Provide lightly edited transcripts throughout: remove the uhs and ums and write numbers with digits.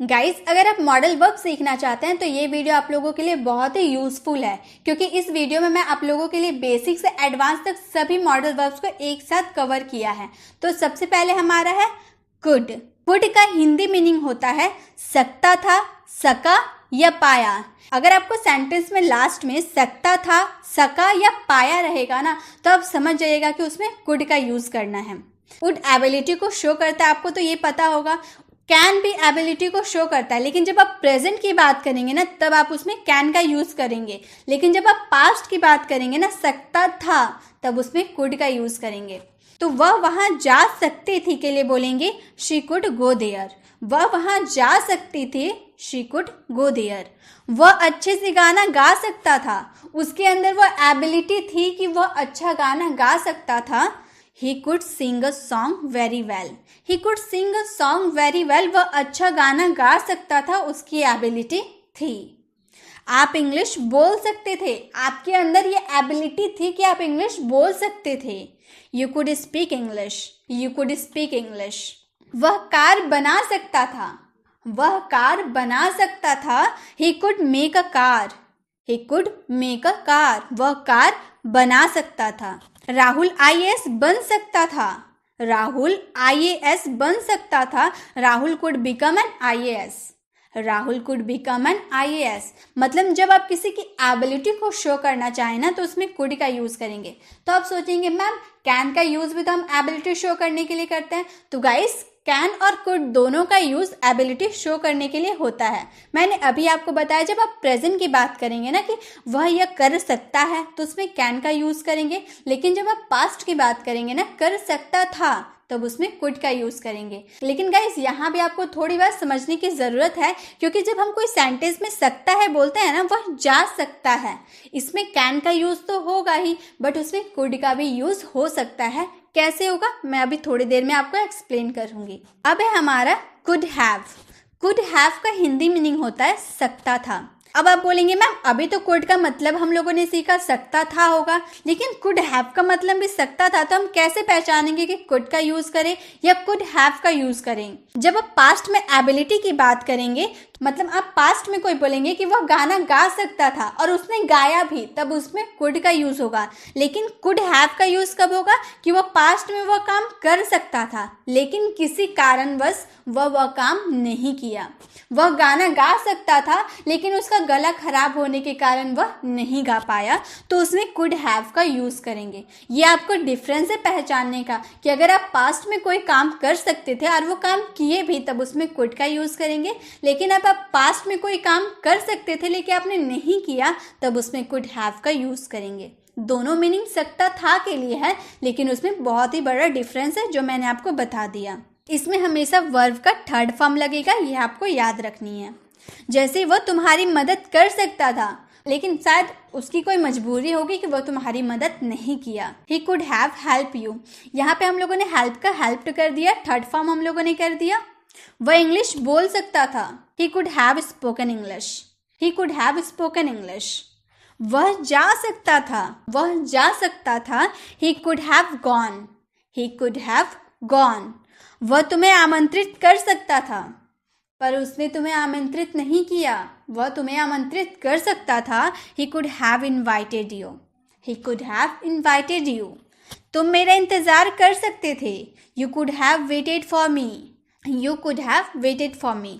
Guys, अगर आप modal verb सीखना चाहते हैं तो ये वीडियो आप लोगों के लिए बहुत ही यूजफुल है, क्योंकि इस वीडियो में मैं आप लोगों के लिए बेसिक से एडवांस तक सभी मॉडल वर्ब्स को एक साथ कवर किया है। तो सबसे पहले हमारा है कुड। कुड का हिंदी मीनिंग होता है सकता था, सका या पाया। अगर आपको सेंटेंस में लास्ट में सकता था, सका या पाया रहेगा ना, तो आप समझ जाइएगा कि उसमें कुड का यूज करना है। कुड एबिलिटी को शो करता है, आपको तो ये पता होगा। कैन भी एबिलिटी को शो करता है, लेकिन जब आप प्रेजेंट की बात करेंगे ना, तब आप उसमें कैन का यूज करेंगे। लेकिन जब आप पास्ट की बात करेंगे ना, सकता था, तब उसमें कुड का यूज करेंगे। तो वह वहां जा सकती थी के लिए बोलेंगे शी कुड गो देयर। वह वहां जा सकती थी, शी कुड गो देयर। वह अच्छे से गाना गा सकता था, उसके अंदर वह एबिलिटी थी कि वह अच्छा गाना गा सकता था। He could sing a song very well. He could sing a song very well. वह अच्छा गाना गा सकता था, उसकी एबिलिटी थी। आप इंग्लिश बोल सकते थे, आपके अंदर ये एबिलिटी थी कि आप इंग्लिश बोल सकते थे। You could speak English. You could speak English. वह कार बना सकता था, वह कार बना सकता था। He could make a car. He could make a car. वह कार बना सकता था। राहुल आईएएस बन सकता था, राहुल आईएएस बन सकता था। Rahul could become an IAS, Rahul could become an IAS. मतलब जब आप किसी की एबिलिटी को शो करना चाहें ना, तो उसमें कुड का यूज करेंगे। तो आप सोचेंगे मैम कैन का यूज भी तो हम एबिलिटी शो करने के लिए करते हैं। तो गाइस, कैन और कुड दोनों का यूज एबिलिटी शो करने के लिए होता है। मैंने अभी आपको बताया, जब आप प्रेजेंट की बात करेंगे ना कि वह यह कर सकता है, तो उसमें कैन का यूज करेंगे। लेकिन जब आप पास्ट की बात करेंगे ना, कर सकता था, तब उसमें कुड का यूज करेंगे। लेकिन गाइस, यहाँ भी आपको थोड़ी बात समझने की जरूरत है, क्योंकि जब हम कोई सेंटेंस में सकता है बोलते हैं ना, वह जा सकता है, इसमें कैन का यूज तो होगा ही, बट उसमें कुड का भी यूज हो सकता है। कैसे होगा मैं अभी थोड़ी देर में आपको एक्सप्लेन करूंगी। अब है हमारा कुड हैव। कुड हैव का हिंदी मीनिंग होता है सकता था। अब आप बोलेंगे मैम अभी तो कुड का मतलब हम लोगों ने सीखा सकता था होगा, लेकिन कुड हैव का मतलब भी सकता था, तो हम कैसे पहचानेंगे कि कुड का यूज करें या कुड हैव का यूज करें? जब आप पास्ट में एबिलिटी की बात करेंगे, मतलब आप पास्ट में कोई बोलेंगे कि वह गाना गा सकता था और उसने गाया भी, तब उसमें कुड का यूज होगा। लेकिन कुड हैव का यूज कब होगा? कि वह पास्ट में वह काम कर सकता था, लेकिन किसी कारणवश वह काम नहीं किया। वह गाना गा सकता था, लेकिन उसका गला खराब होने के कारण वह नहीं गा पाया, तो उसमें कुड हैव का यूज करेंगे। ये आपको डिफरेंस है पहचानने का, कि अगर आप पास्ट में कोई काम कर सकते थे और वो काम किए भी, तब उसमें कुड का यूज करेंगे। लेकिन अब आप पास्ट में कोई काम कर सकते थे लेकिन आपने नहीं किया, तब उसमें कुड हैव का यूज करेंगे। दोनों मीनिंग सकता था के लिए है, लेकिन उसमें बहुत ही बड़ा डिफरेंस है जो मैंने आपको बता दिया। इसमें हमेशा वर्ब का थर्ड फॉर्म लगेगा, यह आपको याद रखनी है। जैसे वह तुम्हारी मदद कर सकता था, लेकिन शायद उसकी कोई मजबूरी होगी कि वह तुम्हारी मदद नहीं किया। He could have help you। यहाँ पे हम लोगों ने हेल्प का हेल्प्ड कर दिया, थर्ड फॉर्म हम लोगों ने कर दिया। वह इंग्लिश बोल सकता था। He could have spoken English। He could have spoken English। वह जा सकता था, वह जा सकता था। He could have gone। He could have gone। वह तुम्हें आमंत्रित कर सकता था, पर उसने तुम्हें आमंत्रित नहीं किया। वह तुम्हें आमंत्रित कर सकता था। He could have invited you। He could have invited you। तुम मेरा इंतजार कर सकते थे। You could have waited for me। You could have waited for me।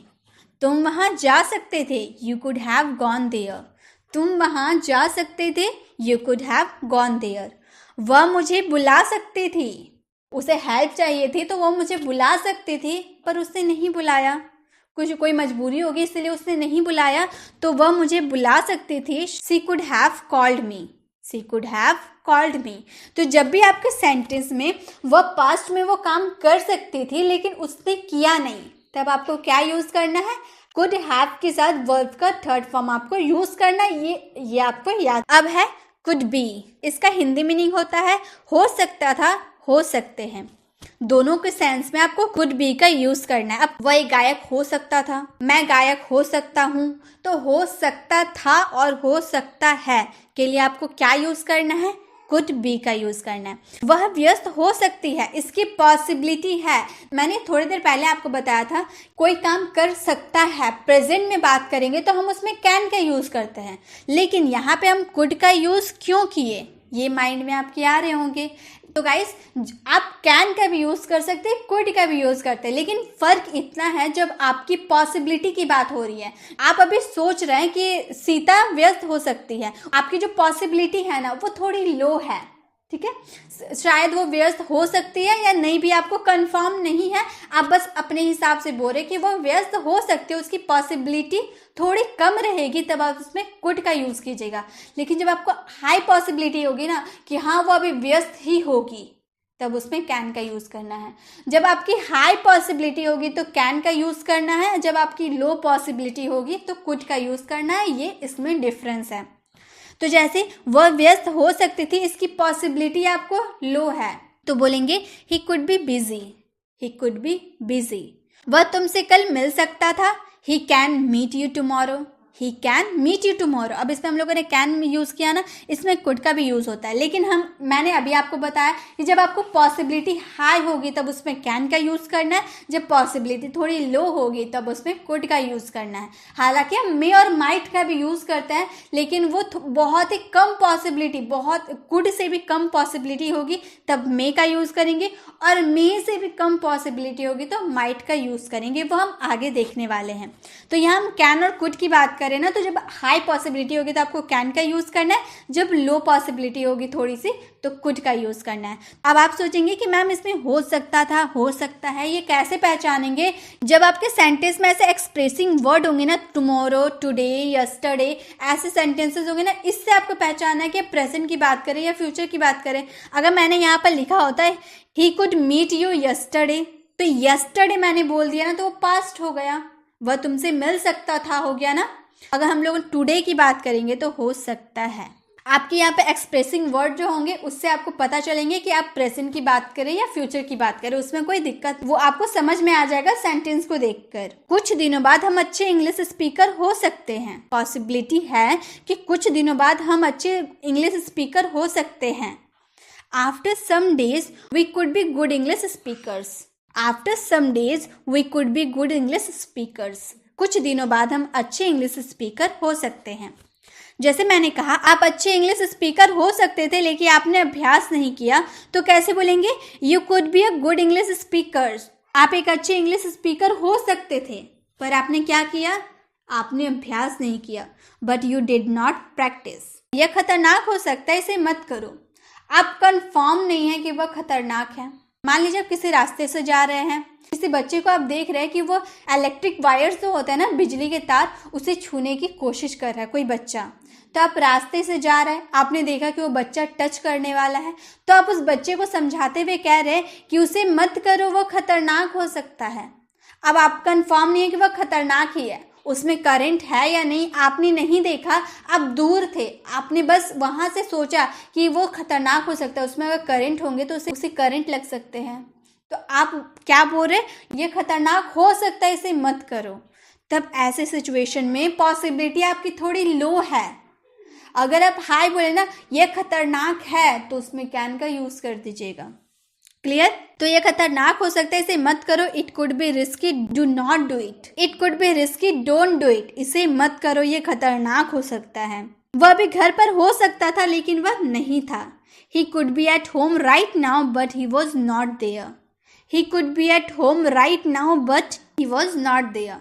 तुम वहां जा सकते थे। You could have gone there। तुम वहां जा सकते थे। You could have gone there। वह मुझे बुला सकती थी। उसे हेल्प चाहिए थी तो वो मुझे बुला सकती थी, पर उसने नहीं बुलाया। कोई मजबूरी होगी इसलिए उसने नहीं बुलाया, तो वह मुझे बुला सकती थी। She could have called me। She could have called me। तो जब भी आपके सेंटेंस में वह पास्ट में वो काम कर सकती थी लेकिन उसने किया नहीं, तब आपको क्या यूज करना है? कुड हैव के साथ वर्ब का थर्ड फॉर्म आपको यूज करना है। ये आपको याद। अब है कुड बी। इसका हिंदी मीनिंग होता है हो सकता था, हो सकते हैं। दोनों के सेंस में आपको कुड बी का यूज करना है। अब वह एक गायक हो सकता था, मैं गायक हो सकता हूँ, तो हो सकता था और हो सकता है के लिए आपको क्या यूज करना है? कुड बी का यूज करना है। वह व्यस्त हो सकती है, इसकी पॉसिबिलिटी है। मैंने थोड़ी देर पहले आपको बताया था कोई काम कर सकता है, प्रेजेंट में बात करेंगे तो हम उसमें कैन का यूज करते हैं, लेकिन यहाँ पे हम कुड का यूज क्यों किए, ये माइंड में आपके आ रहे होंगे। तो गाइस, आप कैन का भी यूज कर सकते हैं, कुड का भी यूज करते हैं, लेकिन फर्क इतना है जब आपकी पॉसिबिलिटी की बात हो रही है। आप अभी सोच रहे हैं कि सीता व्यस्त हो सकती है, आपकी जो पॉसिबिलिटी है ना वो थोड़ी लो है, ठीक है। शायद वो व्यस्त हो सकती है या नहीं भी आपको कंफर्म नहीं है, आप बस अपने हिसाब से बोल रहे कि वो व्यस्त हो सकती है, उसकी पॉसिबिलिटी थोड़ी कम रहेगी, तब आप उसमें कुड का यूज कीजिएगा। लेकिन जब आपको हाई पॉसिबिलिटी होगी ना कि हाँ वो अभी व्यस्त ही होगी, तब उसमें कैन का यूज करना है। जब आपकी हाई पॉसिबिलिटी होगी तो कैन का यूज करना है, जब आपकी लो पॉसिबिलिटी होगी तो कुड का यूज करना है। ये इसमें डिफरेंस है। तो जैसे वह व्यस्त हो सकती थी, इसकी पॉसिबिलिटी आपको लो है, तो बोलेंगे he could be busy, he could be busy. वह तुमसे कल मिल सकता था, he can meet you tomorrow, he can meet you tomorrow. अब इसमें हम लोगों ने कैन यूज किया ना, इसमें कुड का भी यूज होता है, लेकिन मैंने अभी आपको बताया कि जब आपको पॉसिबिलिटी हाई होगी तब उसमें कैन का यूज करना है, जब पॉसिबिलिटी थोड़ी लो होगी तब उसमें कुड का यूज करना है। हालांकि हम मे और माइट का भी यूज करते हैं, लेकिन वो बहुत ही कम पॉसिबिलिटी, बहुत कुड से भी कम पॉसिबिलिटी होगी तब मे का यूज करेंगे, और मे से भी कम पॉसिबिलिटी होगी तो माइट का यूज करेंगे, वो हम आगे देखने वाले हैं। तो यहाँ हम कैन और कुड की बात करें ना, तो जब हाई पॉसिबिलिटी होगी तो आपको कैन का यूज करना है, जब लो पॉसिबिलिटी होगी थोड़ी सी तो कुड का यूज करना है। अब आप सोचेंगे कि मैम इसमें हो सकता था, हो सकता है, ये कैसे पहचानेंगे? जब आपके सेंटेंस में ऐसे एक्सप्रेसिंग वर्ड होंगे ना, टुमारो, टुडे, यस्टरडे, ऐसे सेंटेंसेस होंगे ना, इससे आपको पहचानना है कि प्रेजेंट की बात करें या फ्यूचर की बात करें। अगर मैंने यहाँ पर लिखा होता है he could meet you yesterday, तो यस्टरडे मैंने बोल दिया ना तो वो पास्ट हो गया, वह तुमसे मिल सकता था हो गया ना। अगर हम लोग टुडे की बात करेंगे तो हो सकता है। आपके यहाँ पे एक्सप्रेसिंग वर्ड जो होंगे उससे आपको पता चलेंगे कि आप प्रेजेंट की बात करें या फ्यूचर की बात करें, उसमें कोई दिक्कत वो आपको समझ में आ जाएगा सेंटेंस को देखकर। कुछ दिनों बाद हम अच्छे इंग्लिश स्पीकर हो सकते हैं, पॉसिबिलिटी है कि कुछ दिनों बाद हम अच्छे इंग्लिश स्पीकर हो सकते हैं। After some days we could be good English speakers, after some days we could be good English speakers. कुछ दिनों बाद हम अच्छे इंग्लिश स्पीकर हो सकते हैं। जैसे मैंने कहा आप अच्छे इंग्लिश स्पीकर हो सकते थे लेकिन आपने अभ्यास नहीं किया, तो कैसे बोलेंगे? You could be a good English speaker. आप एक अच्छे इंग्लिश स्पीकर हो सकते थे, पर आपने क्या किया? आपने अभ्यास नहीं किया। But you did not practice. यह खतरनाक हो सकता है, इसे मत करो। आप कंफर्म नहीं है कि वह खतरनाक है। मान लीजिए आप किसी रास्ते से जा रहे हैं, किसी बच्चे को आप देख रहे हैं कि वो इलेक्ट्रिक वायर्स जो होता है ना, बिजली के तार, उसे छूने की कोशिश कर रहा है कोई बच्चा। तो आप रास्ते से जा रहे हैं, आपने देखा कि वो बच्चा टच करने वाला है, तो आप उस बच्चे को समझाते हुए कह रहे हैं कि उसे मत करो, वो खतरनाक हो सकता है। अब आप कंफर्म नहीं है कि वह खतरनाक ही है, उसमें करंट है या नहीं आपने नहीं देखा, आप दूर थे, आपने बस वहां से सोचा कि वो खतरनाक हो सकता है, उसमें अगर करंट होंगे तो उसे करंट लग सकते हैं। तो आप क्या बोल रहे? ये खतरनाक हो सकता है, इसे मत करो। तब ऐसे सिचुएशन में पॉसिबिलिटी आपकी थोड़ी लो है। अगर आप हाई बोले ना ये खतरनाक है, तो उसमें कैन का यूज कर दीजिएगा। क्लियर? तो ये खतरनाक हो सकता है, इसे मत करो। It could be risky, do not do it. It could be risky, don't do it. इसे मत करो, ये खतरनाक हो सकता है। वह भी घर पर हो सकता था लेकिन वह नहीं था। He could be at home right now but he was not there. He could be at home right now but he was not there.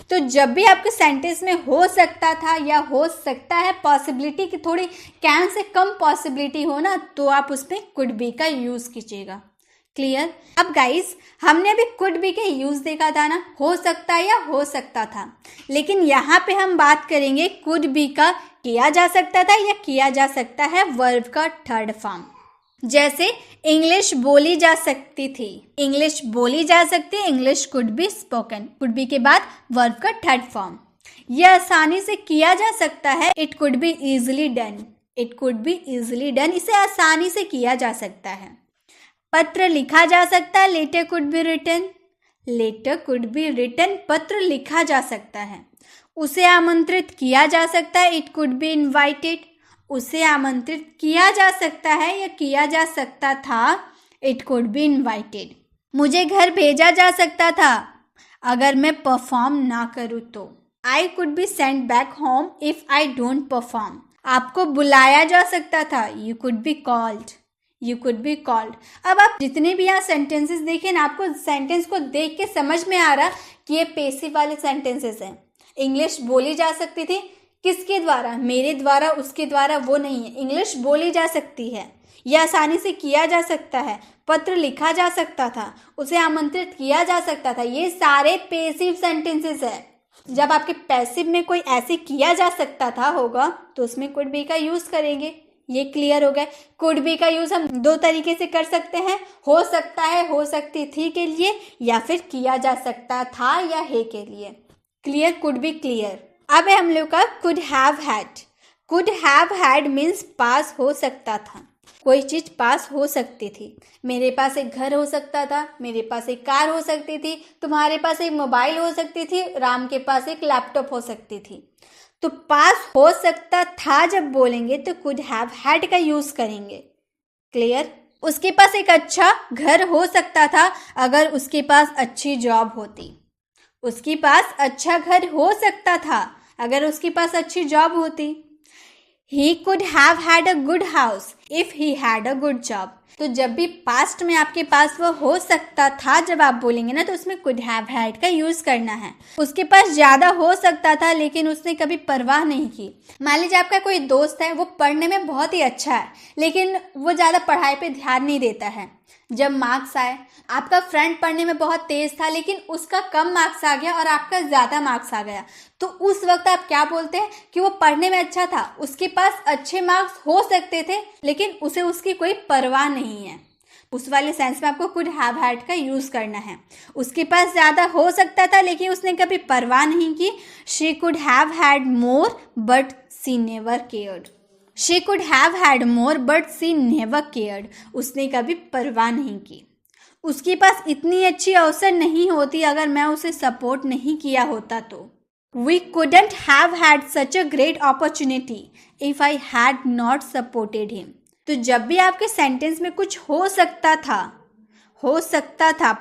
तो जब भी आपके सेंटेंस में हो सकता था या हो सकता है, पॉसिबिलिटी की थोड़ी कैन से कम पॉसिबिलिटी हो ना, तो आप उसमें कुड बी का यूज कीजिएगा। क्लियर? अब गाइस, हमने अभी कुड बी के यूज देखा था ना, हो सकता है या हो सकता था, लेकिन यहाँ पे हम बात करेंगे कुड बी का किया जा सकता था या किया जा सकता है वर्ब का थर्ड फॉर्म। जैसे इंग्लिश बोली जा सकती थी, इंग्लिश बोली जा सकती है, English could be spoken. Could be के बाद वर्ब का थर्ड फॉर्म। यह आसानी से किया जा सकता है, it could be easily done. It could be easily done, इसे आसानी से किया जा सकता है। पत्र लिखा जा सकता है, letter could be written. Letter could be written, पत्र लिखा जा सकता है। उसे आमंत्रित किया जा सकता है, इट कुड बी इनवाइटेड। उसे आमंत्रित किया जा सकता है या किया जा सकता था। It could be invited. मुझे घर भेजा जा सकता था अगर मैं परफॉर्म ना करूँ तो। I could be sent back home if I don't perform. आपको बुलाया जा सकता था। You could be called. You could be called. अब आप जितने भी यहाँ सेंटेंसेस देखें ना, आपको सेंटेंस को देख के समझ में आ रहा कि ये पेसिव वाले सेंटेंसेस हैं। इंग्लिश बोली जा सकती थी, किसके द्वारा? मेरे द्वारा, उसके द्वारा, वो नहीं है। इंग्लिश बोली जा सकती है, यह आसानी से किया जा सकता है। पत्र लिखा जा सकता था, उसे आमंत्रित किया जा सकता था। ये सारे पेसिव सेंटेंसेस है। जब आपके पैसिव में कोई ऐसे किया जा सकता था होगा तो उसमें कुड बी का यूज करेंगे। ये क्लियर हो गया। कुड बी का यूज हम दो तरीके से कर सकते हैं, हो सकता है, हो सकती थी के लिए, या फिर किया जा सकता था या है के लिए। क्लियर? Could be clear. अब है हम लोग का could have had. Could have had means पास हो सकता था, कोई चीज पास हो सकती थी। मेरे पास एक घर हो सकता था, मेरे पास एक कार हो सकती थी, तुम्हारे पास एक मोबाइल हो सकती थी, राम के पास एक लैपटॉप हो सकती थी। तो पास हो सकता था जब बोलेंगे तो कुड हैव हैड का यूज करेंगे। क्लियर? उसके पास एक अच्छा घर हो सकता था अगर उसके पास अच्छी जॉब होती। उसके पास अच्छा घर हो सकता था अगर उसके पास अच्छी जॉब होती। He could have had a good house if he had a good job. तो जब भी पास्ट में आपके पास वो हो सकता था जब आप बोलेंगे ना, तो उसमें could have had का यूज करना है। उसके पास ज्यादा हो सकता था लेकिन उसने कभी परवाह नहीं की। मान लीजिए आपका कोई दोस्त है, वो पढ़ने में बहुत ही अच्छा है लेकिन वो ज्यादा पढ़ाई पे ध्यान नहीं देता है। जब मार्क्स आए, आपका फ्रेंड पढ़ने में बहुत तेज था लेकिन उसका कम मार्क्स आ गया और आपका ज्यादा मार्क्स आ गया, तो उस वक्त आप क्या बोलते हैं कि वो पढ़ने में अच्छा था, उसके पास अच्छे मार्क्स हो सकते थे लेकिन उसे उसकी कोई परवाह नहीं है। उस वाले सेंस में आपको कुड हैव हैड का यूज करना है। उसके पास ज्यादा हो सकता था लेकिन उसने कभी परवाह नहीं की। She could have had more but she never cared. She could have had more but she never cared. उसने कभी परवाह नहीं की। उसके पास इतनी अच्छी अवसर नहीं होती अगर मैं उसे सपोर्ट नहीं किया होता तो। We couldn't have had such a great opportunity if I had not supported him. तो जब भी आपके सेंटेंस में कुछ हो सकता था,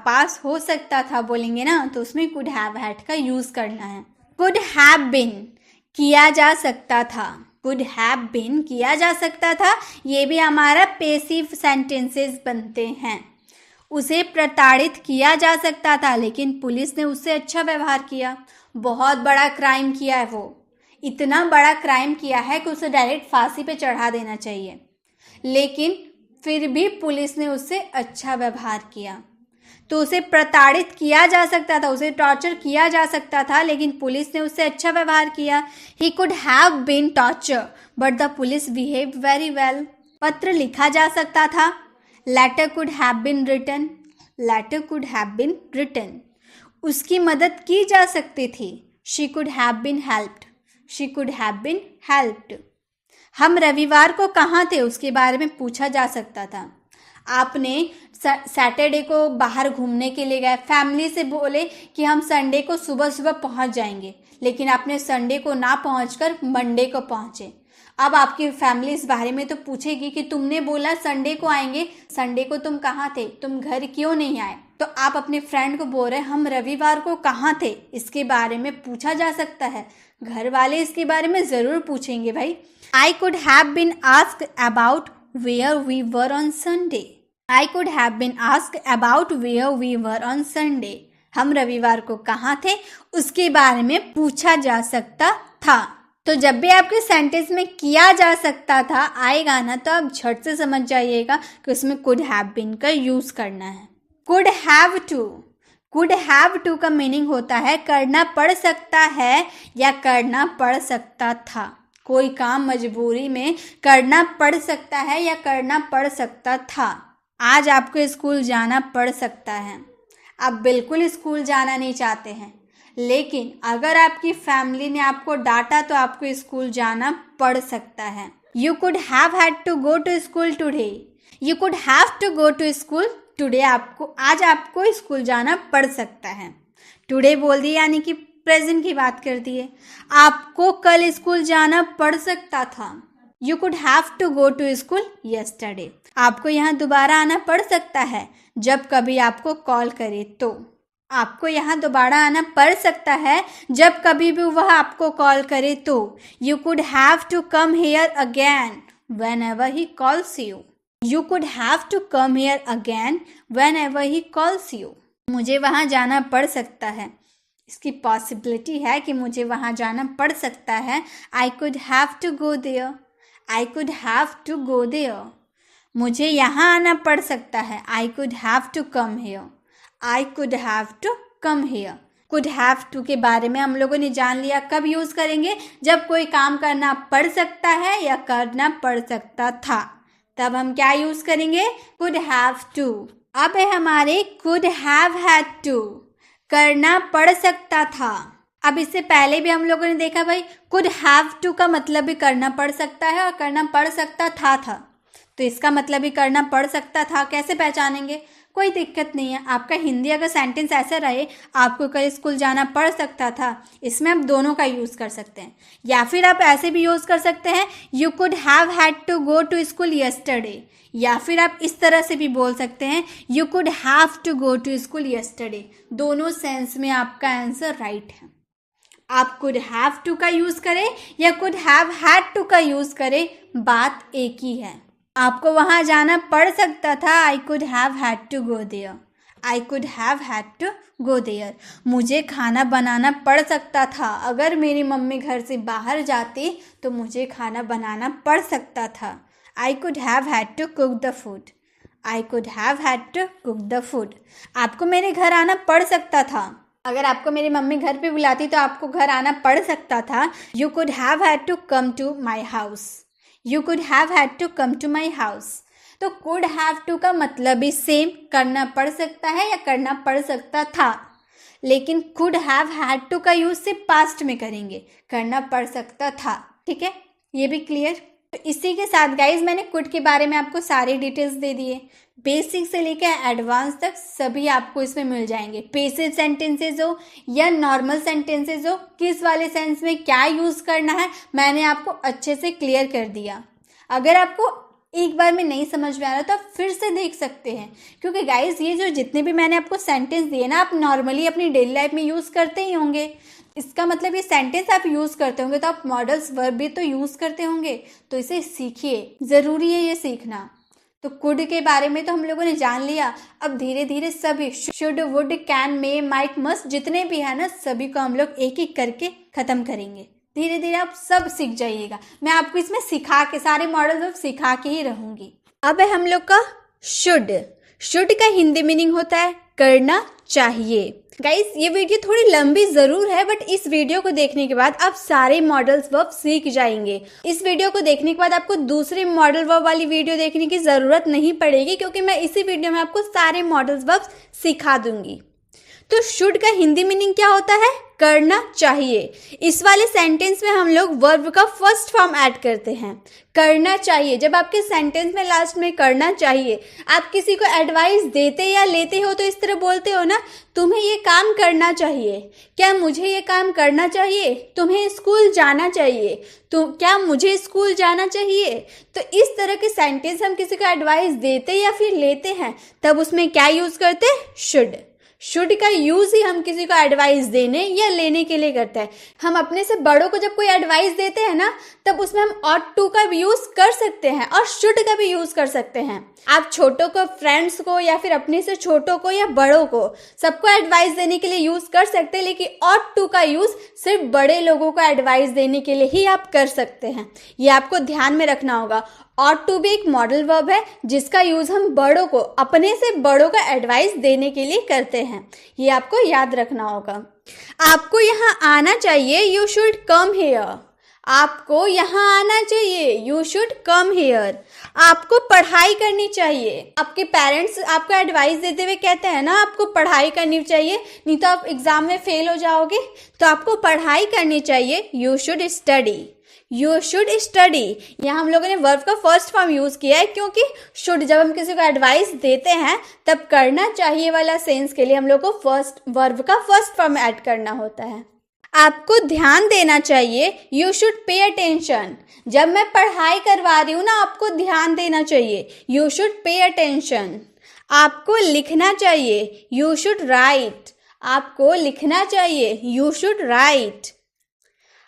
पास हो सकता था बोलेंगे ना, तो उसमें could have had का यूज करना है। could have been किया जा सकता था, could have been किया जा सकता था, ये भी हमारा पेसिव सेंटेंसेस बनते हैं। उसे प्रताड़ित किया जा सकता था लेकिन पुलिस ने उससे अच्छा व्यवहार किया। बहुत बड़ा क्राइम किया है वो, इतना बड़ा क्राइम किया है कि उसे डायरेक्ट फांसी पे चढ़ा देना चाहिए, लेकिन फिर भी पुलिस ने उससे अच्छा व्यवहार किया। तो उसे प्रताड़ित किया जा सकता था, उसे टॉर्चर किया जा सकता था लेकिन पुलिस ने उससे अच्छा व्यवहार किया। He could have been torture but the police behaved very well. पत्र लिखा जा सकता था। Letter could have been written. Letter could have been written. उसकी मदद की जा सकती थी। She could have been helped. She could have been helped. हम रविवार को कहाँ थे उसके बारे में पूछा जा सकता था। आपने सैटरडे को बाहर घूमने के लिए गए, फैमिली से बोले कि हम संडे को सुबह सुबह पहुँच जाएंगे, लेकिन आपने संडे को ना पहुँचकर मंडे को पहुँचे। अब आपकी फैमिली इस बारे में तो पूछेगी कि तुमने बोला संडे को आएंगे, संडे को तुम कहाँ थे, तुम घर क्यों नहीं आए। तो आप अपने फ्रेंड को बोल रहे हैं हम रविवार को कहाँ थे, इसके बारे में पूछा जा सकता है। घर वाले इसके बारे में ज़रूर पूछेंगे भाई। I could have been asked about where we were on Sunday. I could have been asked about where we were on Sunday. हम रविवार को कहाँ थे उसके बारे में पूछा जा सकता था। तो जब भी आपके सेंटेंस में किया जा सकता था आएगा ना, तो आप झट से समझ जाइएगा कि उसमें कुड हैव बीन का यूज करना है। Could have to. Could have to का मीनिंग होता है करना पड़ सकता है या करना पड़ सकता था। कोई काम मजबूरी में करना पड़ सकता है या करना पड़ सकता था। आज आपको स्कूल जाना पड़ सकता है, आप बिल्कुल स्कूल जाना नहीं चाहते हैं, लेकिन अगर आपकी फैमिली ने आपको डांटा तो आपको स्कूल जाना पड़ सकता है। You could have had to go to school today. You could have to go to school today. आज आपको स्कूल जाना पड़ सकता है। टुडे बोल दिए यानी कि प्रेजेंट की बात कर दी है। आपको कल स्कूल जाना पड़ सकता था। You could have to go to school yesterday. आपको यहाँ दोबारा आना पड़ सकता है जब कभी आपको कॉल करे तो। आपको यहाँ दोबारा आना पड़ सकता है जब कभी भी वह आपको कॉल करे तो। You could have to come here again whenever he calls you. You could have to come here again whenever he calls you. मुझे वहाँ जाना पड़ सकता है, इसकी पॉसिबिलिटी है कि मुझे वहाँ जाना पड़ सकता है। I could have to go there. I could have to go there. मुझे यहाँ आना पड़ सकता है। I could have to come here. I could have to come here. Could have to के बारे में हम लोगों ने जान लिया। कब यूज़ करेंगे? जब कोई काम करना पड़ सकता है या करना पड़ सकता था, तब हम क्या यूज़ करेंगे? Could have to. अब है हमारे कुड हैव हैड टू, करना पड़ सकता था। अब इससे पहले भी हम लोगों ने देखा भाई कुड हैव टू का मतलब भी करना पड़ सकता है और करना पड़ सकता था। तो इसका मतलब भी करना पड़ सकता था। कैसे पहचानेंगे? कोई दिक्कत नहीं है। आपका हिंदी अगर सेंटेंस ऐसा रहे, आपको कल स्कूल जाना पड़ सकता था, इसमें आप दोनों का यूज़ कर सकते हैं। या फिर आप ऐसे भी यूज़ कर सकते हैं, you could have had to go to school yesterday. या फिर आप इस तरह से भी बोल सकते हैं, you could have to go to school yesterday. दोनों सेंस में आपका आंसर राइट है। आप कुड हैव टू का यूज़ करें या कुड हैव हैड टू का यूज़ करें, बात एक ही है। आपको वहाँ जाना पड़ सकता था। I could have had to go there. I could have had to go there. मुझे खाना बनाना पड़ सकता था। अगर मेरी मम्मी घर से बाहर जाती तो मुझे खाना बनाना पड़ सकता था। I could have had to cook the food. I could have had to cook the food. आपको मेरे घर आना पड़ सकता था। अगर आपको मेरी मम्मी घर पे बुलाती तो आपको घर आना पड़ सकता था। You could have had to come to my house. You could have had to come to my house. तो कुड हैव टू का मतलब भी सेम, करना पड़ सकता है या करना पड़ सकता था। लेकिन कुड हैव हैड टू का यूज सिर्फ पास्ट में करेंगे, करना पड़ सकता था। ठीक है, ये भी क्लियर। तो इसी के साथ गाइज मैंने कुड के बारे में आपको सारी डिटेल्स दे दिए। बेसिक से लेकर एडवांस तक सभी आपको इसमें मिल जाएंगे। पैसिव सेंटेंसेज हो या नॉर्मल सेंटेंसेज हो, किस वाले सेंस में क्या यूज़ करना है मैंने आपको अच्छे से क्लियर कर दिया। अगर आपको एक बार में नहीं समझ में आ रहा तो आप फिर से देख सकते हैं, क्योंकि गाइज ये जो जितने भी मैंने आपको सेंटेंस दिए ना, आप नॉर्मली अपनी डेली लाइफ में यूज़ करते ही होंगे। इसका मतलब ये सेंटेंस आप यूज़ करते होंगे तो आप मॉडल्स वर्ब भी तो यूज़ करते होंगे। तो इसे सीखिए, ज़रूरी है ये सीखना। तो कुड के बारे में तो हम लोगों ने जान लिया। अब धीरे धीरे सभी should, would, can, may, might, must जितने भी है ना, सभी को हम लोग एक एक करके ख़त्म करेंगे। धीरे धीरे आप सब सीख जाइएगा। मैं आपको इसमें सिखा के, सारे मॉडल वर्ब सिखा के ही रहूँगी। अब है हम लोग का शुड। शुड का हिंदी मीनिंग होता है करना चाहिए। गाइस ये वीडियो थोड़ी लंबी ज़रूर है, बट इस वीडियो को देखने के बाद आप सारे मॉडल्स वर्ब सीख जाएंगे। इस वीडियो को देखने के बाद आपको दूसरी मॉडल वर्ब वाली वीडियो देखने की ज़रूरत नहीं पड़ेगी, क्योंकि मैं इसी वीडियो में आपको सारे मॉडल्स वर्ब सिखा दूंगी। तो शुड का हिंदी मीनिंग क्या होता है? करना चाहिए। इस वाले सेंटेंस में हम लोग वर्ब का फर्स्ट फॉर्म ऐड करते हैं, करना चाहिए। जब आपके सेंटेंस में लास्ट में करना चाहिए, आप किसी को एडवाइस देते या लेते हो तो इस तरह बोलते हो ना, तुम्हें ये काम करना चाहिए। क्या मुझे ये काम करना चाहिए? तुम्हें स्कूल जाना चाहिए। तो क्या मुझे स्कूल जाना चाहिए? तो इस तरह के सेंटेंस हम किसी को एडवाइस देते या फिर लेते हैं, तब उसमें क्या यूज़ करते हैं? शुड। शुड का यूज ही हम किसी को एडवाइस देने या लेने के लिए करते हैं। हम अपने से बड़ों को जब कोई एडवाइस देते हैं ना, तब उसमें हम ऑट टू का भी यूज कर सकते हैं और शुड का भी यूज कर सकते हैं। आप छोटों को, फ्रेंड्स को या फिर अपने से छोटों को या बड़ों को, सबको एडवाइस देने के लिए यूज कर सकते हैं, लेकिन ऑट टू का यूज सिर्फ बड़े लोगों को एडवाइस देने के लिए ही आप कर सकते हैं। ये आपको ध्यान में रखना होगा। ऑट टू भी एक मॉडल वर्ब है जिसका यूज हम बड़ों को, अपने से बड़ों को एडवाइस देने के लिए करते हैं। ये आपको याद रखना होगा। आपको यहाँ आना चाहिए, यू शुड कम हेयर। आपको यहाँ आना चाहिए, यू शुड कम हेयर। आपको पढ़ाई करनी चाहिए। आपके पेरेंट्स आपको एडवाइस देते हुए कहते हैं ना, आपको पढ़ाई करनी चाहिए, नहीं तो आप एग्जाम में फेल हो जाओगे। तो आपको पढ़ाई करनी चाहिए, you should study. You should study. यहाँ हम लोगों ने वर्ब का फर्स्ट फॉर्म यूज किया है, क्योंकि शुड जब हम किसी को एडवाइस देते हैं तब करना चाहिए वाला सेंस के लिए हम लोग को फर्स्ट वर्ब का फर्स्ट फॉर्म ऐड करना होता है। आपको ध्यान देना चाहिए, यू शुड पे अटेंशन। जब मैं पढ़ाई करवा रही हूँ ना, आपको ध्यान देना चाहिए, यू शुड पे अटेंशन। आपको लिखना चाहिए, यू शुड राइट। आपको लिखना चाहिए, यू शुड राइट।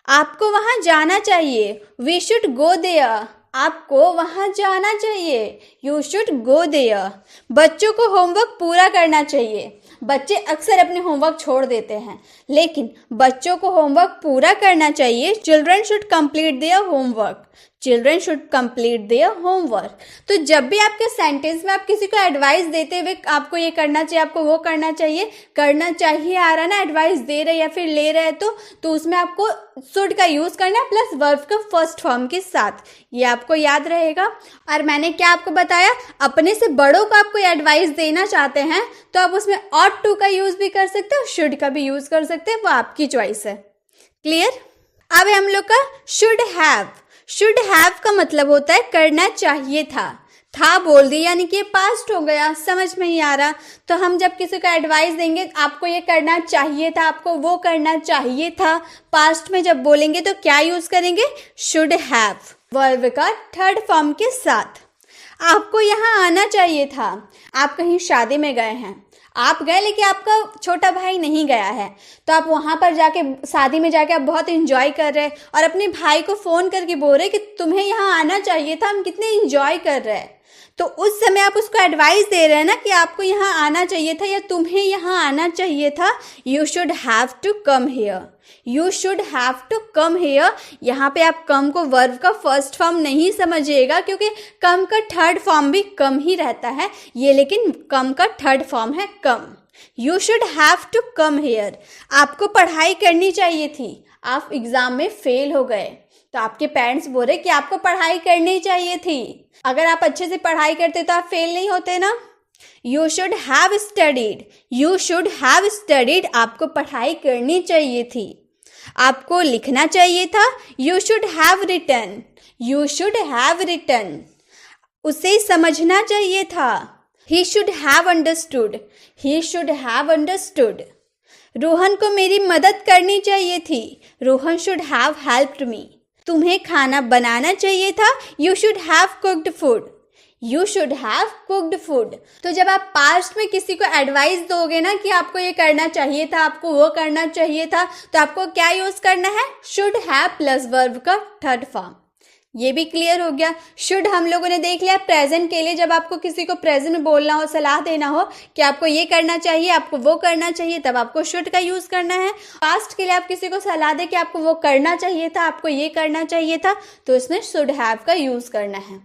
आपको वहाँ जाना चाहिए, वी शुड गो देयर। आपको वहाँ जाना चाहिए, यू शुड गो देयर। बच्चों को होमवर्क पूरा करना चाहिए। बच्चे अक्सर अपने होमवर्क छोड़ देते हैं, लेकिन बच्चों को होमवर्क पूरा करना चाहिए। Children should complete their homework. Children should complete their homework. तो जब भी आपके सेंटेंस में आप किसी को एडवाइस देते हुए आपको ये करना चाहिए, आपको वो करना चाहिए आ रहा ना, एडवाइस दे रहे या फिर ले रहे तो उसमें आपको शुड का यूज करना है प्लस वर्ब का फर्स्ट फॉर्म के साथ। ये आपको याद रहेगा। और मैंने क्या आपको बताया, अपने से बड़ों को आप कोई एडवाइस देना चाहते हैं तो आप उसमें ऑट टू का यूज भी कर सकते हो, शुड का भी यूज कर सकते हैं, वो आपकी चॉइस है। क्लियर। अब हम लोग का शुड हैव। शुड हैव का मतलब होता है करना चाहिए था बोल दिया यानी कि पास्ट हो गया, समझ में ही आ रहा। तो हम जब किसी को एडवाइस देंगे, आपको ये करना चाहिए था, आपको वो करना चाहिए था, पास्ट में जब बोलेंगे तो क्या यूज करेंगे, शुड हैव, वर्ब का थर्ड फॉर्म के साथ। आपको यहाँ आना चाहिए था। आप कहीं शादी में गए हैं, आप गए लेकिन आपका छोटा भाई नहीं गया है, तो आप वहाँ पर जाके शादी में जाके आप बहुत एंजॉय कर रहे हैं और अपने भाई को फ़ोन करके बोल रहे कि तुम्हें यहाँ आना चाहिए था, हम कितने एंजॉय कर रहे हैं। तो उस समय आप उसको एडवाइस दे रहे हैं ना कि आपको यहाँ आना चाहिए था या तुम्हें यहाँ आना चाहिए था। You should have to come here. You should have to come here. यहाँ पे आप कम को वर्ब का फर्स्ट फॉर्म नहीं समझिएगा, क्योंकि कम का थर्ड फॉर्म भी कम ही रहता है, ये लेकिन कम का थर्ड फॉर्म है come. You should have to come here. आपको पढ़ाई करनी चाहिए थी, आप एग्जाम में फेल हो गए, तो आपके पेरेंट्स बोल रहे कि आपको पढ़ाई करनी चाहिए थी। अगर आप अच्छे से पढ़ाई करते तो आप फेल नहीं होते ना। You should have studied. You should have studied. आपको पढ़ाई करनी चाहिए थी। आपको लिखना चाहिए था, you should have written. You should have written. उसे समझना चाहिए था, he should have understood. He should have understood. Rohan को मेरी मदद करनी चाहिए थी, Rohan should have helped me. तुम्हें खाना बनाना चाहिए था, you should have cooked food. You should have cooked food. तो जब आप पास्ट में किसी को एडवाइस दोगे ना कि आपको ये करना चाहिए था, आपको वो करना चाहिए था, तो आपको क्या यूज करना है, शुड हैव प्लस वर्ब का थर्ड फॉर्म। ये भी क्लियर हो गया। शुड हम लोगों ने देख लिया प्रेजेंट के लिए, जब आपको किसी को प्रेजेंट में बोलना हो, सलाह देना हो कि आपको ये करना चाहिए, आपको वो करना चाहिए, तब आपको शुड का यूज करना है। पास्ट के लिए आप किसी को सलाह दे कि आपको वो करना चाहिए था, आपको ये करना चाहिए था, तो इसमें शुड हैव का यूज करना है।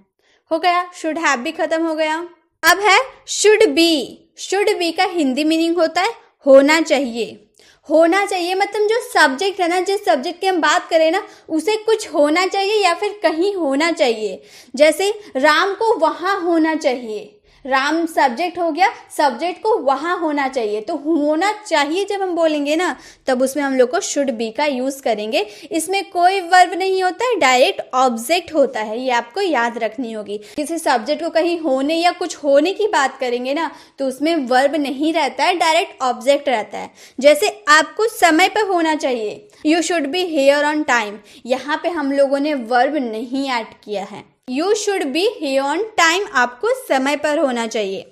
हो गया, शुड हैव भी खत्म हो गया। अब है शुड बी। शुड बी का हिंदी मीनिंग होता है होना चाहिए। होना चाहिए मतलब जो सब्जेक्ट है ना, जिस सब्जेक्ट की हम बात करें ना, उसे कुछ होना चाहिए या फिर कहीं होना चाहिए। जैसे राम को वहाँ होना चाहिए, राम सब्जेक्ट हो गया, सब्जेक्ट को वहाँ होना चाहिए। तो होना चाहिए जब हम बोलेंगे ना, तब उसमें हम लोग को शुड बी का यूज करेंगे। इसमें कोई वर्ब नहीं होता है, डायरेक्ट ऑब्जेक्ट होता है, ये आपको याद रखनी होगी। किसी सब्जेक्ट को कहीं होने या कुछ होने की बात करेंगे ना, तो उसमें वर्ब नहीं रहता है, डायरेक्ट ऑब्जेक्ट रहता है। जैसे आपको समय पर होना चाहिए, you should be here on time. यहाँ पे हम लोगों ने वर्ब नहीं ऐड किया है। You should be here on time, आपको समय पर होना चाहिए।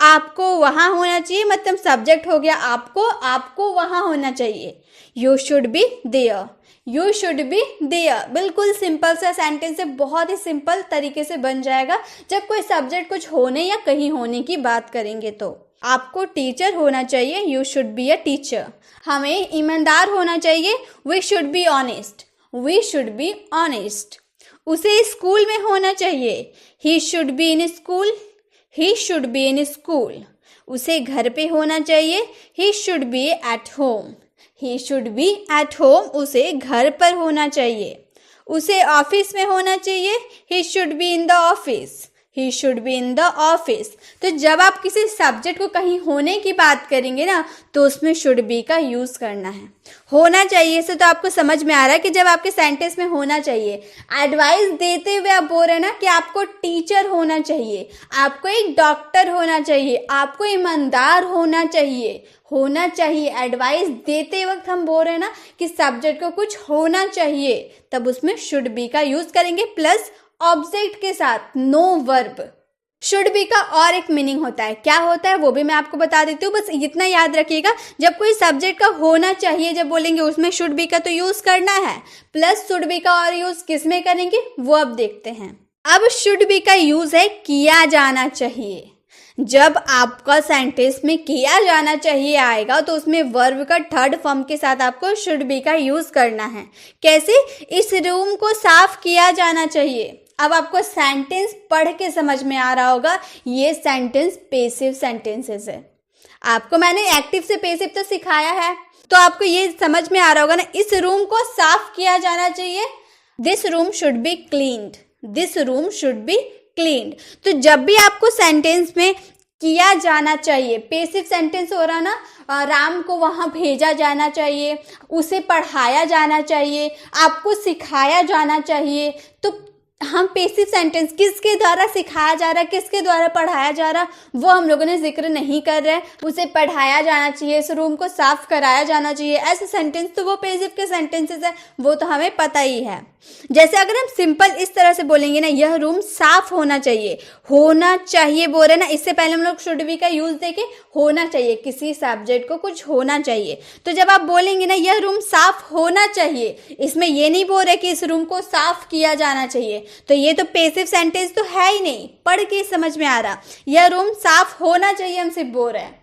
आपको वहाँ होना चाहिए मतलब सब्जेक्ट हो गया आपको वहाँ होना चाहिए। You should be there. You should be there. बिल्कुल सिंपल सा सेंटेंस है, बहुत ही सिंपल तरीके से बन जाएगा जब कोई सब्जेक्ट कुछ होने या कहीं होने की बात करेंगे। तो आपको टीचर होना चाहिए, you should be a teacher. हमें ईमानदार होना चाहिए, we should be honest. We should be honest. उसे स्कूल में होना चाहिए, he should be in school. He should be in school. उसे घर पे होना चाहिए, he should be at home. He should be at home. उसे घर पर होना चाहिए। उसे ऑफिस में होना चाहिए, he should be in the office. He should be in the office. तो जब आप किसी सब्जेक्ट को कहीं होने की बात करेंगे ना तो उसमें शुड बी का यूज करना है। होना चाहिए से तो आपको समझ में आ रहा है कि जब आपके सेंटेंस में होना चाहिए। एडवाइस देते हुए आप बोल रहे हैं ना कि आपको टीचर होना चाहिए, आपको एक डॉक्टर होना चाहिए, आपको ईमानदार होना चाहिए। होना चाहिए एडवाइस देते वक्त हम बोल रहे हैं ना कि सब्जेक्ट को कुछ होना चाहिए, तब उसमें शुड बी का यूज करेंगे प्लस ऑब्जेक्ट के साथ, नो वर्ब। शुड बी का और एक मीनिंग होता है, क्या होता है वो भी मैं आपको बता देती हूँ, बस इतना याद रखिएगा। जब कोई सब्जेक्ट का होना चाहिए जब बोलेंगे उसमें शुड बी का तो यूज करना है, प्लस शुड बी का और यूज किस में करेंगे वो अब देखते हैं। अब शुड बी का यूज है किया जाना चाहिए। जब आपका सेंटेंस में किया जाना चाहिए आएगा तो उसमें वर्ब का थर्ड फॉर्म के साथ आपको शुड बी का यूज करना है। कैसे? इस रूम को साफ किया जाना चाहिए। अब आपको सेंटेंस पढ़ के समझ में आ रहा होगा ये सेंटेंस पेसिव सेंटेंसेस है। आपको मैंने एक्टिव से पेसिव तो सिखाया है, तो आपको ये समझ में आ रहा होगा ना, इस रूम को साफ किया जाना चाहिए। This room should be cleaned, this room should be cleaned. तो जब भी आपको सेंटेंस में किया जाना चाहिए, पेसिव सेंटेंस हो रहा ना, राम को वहां भेजा जाना चाहिए, उसे पढ़ाया जाना चाहिए, आपको सिखाया जाना चाहिए, तो हम पेसिव सेंटेंस किसके द्वारा सिखाया जा रहा है, किसके द्वारा पढ़ाया जा रहा है वो हम लोगों ने जिक्र नहीं कर रहे हैं। उसे पढ़ाया जाना चाहिए, इस रूम को साफ कराया जाना चाहिए, ऐसे सेंटेंस तो वो पेसिव के सेंटेंसेस है, वो तो हमें पता ही है। जैसे अगर हम सिंपल इस तरह से बोलेंगे ना, यह रूम साफ होना चाहिए, होना चाहिए बोल रहे ना, इससे पहले हम लोग शुड बी का यूज देके होना चाहिए, किसी सब्जेक्ट को कुछ होना चाहिए। तो जब आप बोलेंगे ना यह रूम साफ होना चाहिए, इसमें ये नहीं बोल रहे कि इस रूम को साफ किया जाना चाहिए, तो ये तो पेसिव सेंटेंस तो है ही नहीं, पढ़ के समझ में आ रहा यह रूम साफ होना चाहिए हम सिर्फ बोल रहे हैं,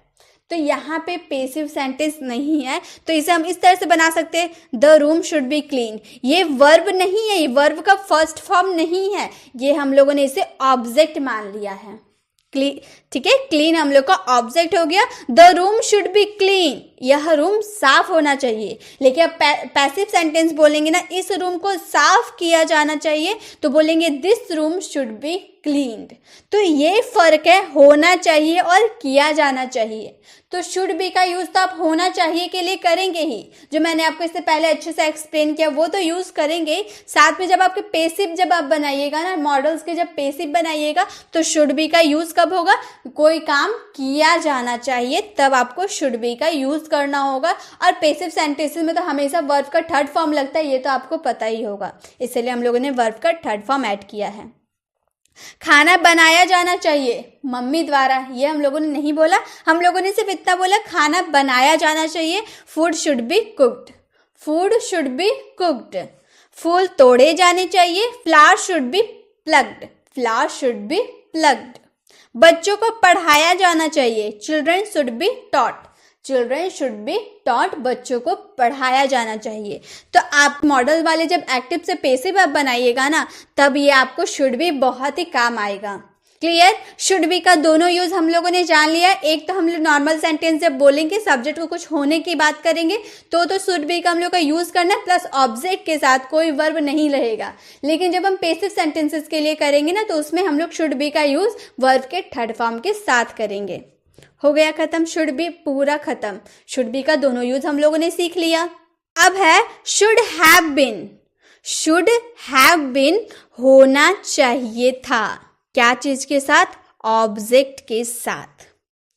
तो यहाँ पे पेसिव सेंटेंस नहीं है। तो इसे हम इस तरह से बना सकते हैं, the room should be clean. ये वर्ब नहीं है, ये वर्ब का फर्स्ट फॉर्म नहीं है, ये हम लोगों ने इसे ऑब्जेक्ट मान लिया है। ठीक है, क्लीन हम लोग का ऑब्जेक्ट हो गया। The room should be clean, यह रूम साफ होना चाहिए। लेकिन अब पैसिव सेंटेंस बोलेंगे ना, इस रूम को साफ किया जाना चाहिए, तो बोलेंगे this room should be cleaned. तो ये फर्क है होना चाहिए और किया जाना चाहिए। तो शुड बी का यूज तो आप होना चाहिए के लिए करेंगे ही, जो मैंने आपको इससे पहले अच्छे से एक्सप्लेन किया वो तो यूज करेंगे। साथ में जब आपके पेसिव जब आप बनाइएगा ना, मॉडल्स के जब पेसिव बनाइएगा तो शुड बी का यूज कब होगा, कोई काम किया जाना चाहिए तब आपको शुड बी का यूज करना होगा। और पेसिव सेंटेंसेस में तो हमेशा वर्ब का थर्ड फॉर्म लगता है, ये तो आपको पता ही होगा, इसलिए हम लोगों ने वर्ब का थर्ड फॉर्म ऐड किया है। खाना बनाया जाना चाहिए मम्मी द्वारा, ये हम लोगों ने नहीं बोला, हम लोगों ने सिर्फ इतना बोला खाना बनाया जाना चाहिए। Food should be cooked, food should be cooked. फूल तोड़े जाने चाहिए, flower should be plucked, flower should be plucked. बच्चों को पढ़ाया जाना चाहिए, children should be taught, children should be taught, बच्चों को पढ़ाया जाना चाहिए। तो आप मॉडल वाले जब एक्टिव से पेसिव आप बनाइएगा ना, तब ये आपको शुड बी बहुत ही काम आएगा। क्लियर? शुड बी का दोनों यूज हम लोगों ने जान लिया। एक तो हम लोग नॉर्मल सेंटेंस जब बोलेंगे, सब्जेक्ट को कुछ होने की बात करेंगे, तो शुड बी का हम लोग का यूज करना है, प्लस ऑब्जेक्ट के साथ कोई वर्ब नहीं रहेगा। लेकिन जब हम पेसिव सेंटेंसेस के लिए करेंगे ना, तो उसमें हम लोग शुड बी का यूज वर्ब के थर्ड फॉर्म के साथ करेंगे। हो गया खत्म, शुड बी पूरा खत्म। शुड बी का दोनों यूज हम लोगों ने सीख लिया। अब है should have been. Should have been होना चाहिए था, क्या चीज के साथ? ऑब्जेक्ट के साथ।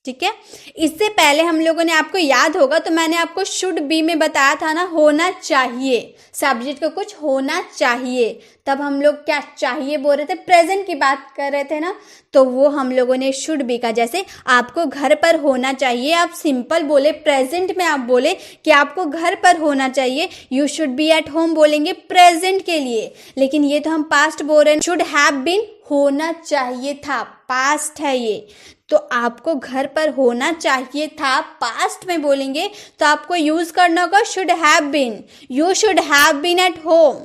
ठीक है, इससे पहले हम लोगों ने, आपको याद होगा तो मैंने आपको शुड बी में बताया था ना, होना चाहिए, सब्जेक्ट को कुछ होना चाहिए। तब हम लोग क्या चाहिए बोल रहे थे, प्रेजेंट की बात कर रहे थे ना, तो वो हम लोगों ने शुड बी का, जैसे आपको घर पर होना चाहिए, आप सिंपल बोले, प्रेजेंट में आप बोले कि आपको घर पर होना चाहिए, you should be at home बोलेंगे प्रेजेंट के लिए। लेकिन ये तो हम पास्ट बोल रहे हैं, शुड हैव बीन होना चाहिए था, पास्ट है ये, तो आपको घर पर होना चाहिए था पास्ट में बोलेंगे तो आपको यूज करना होगा should have been, you should have been at home.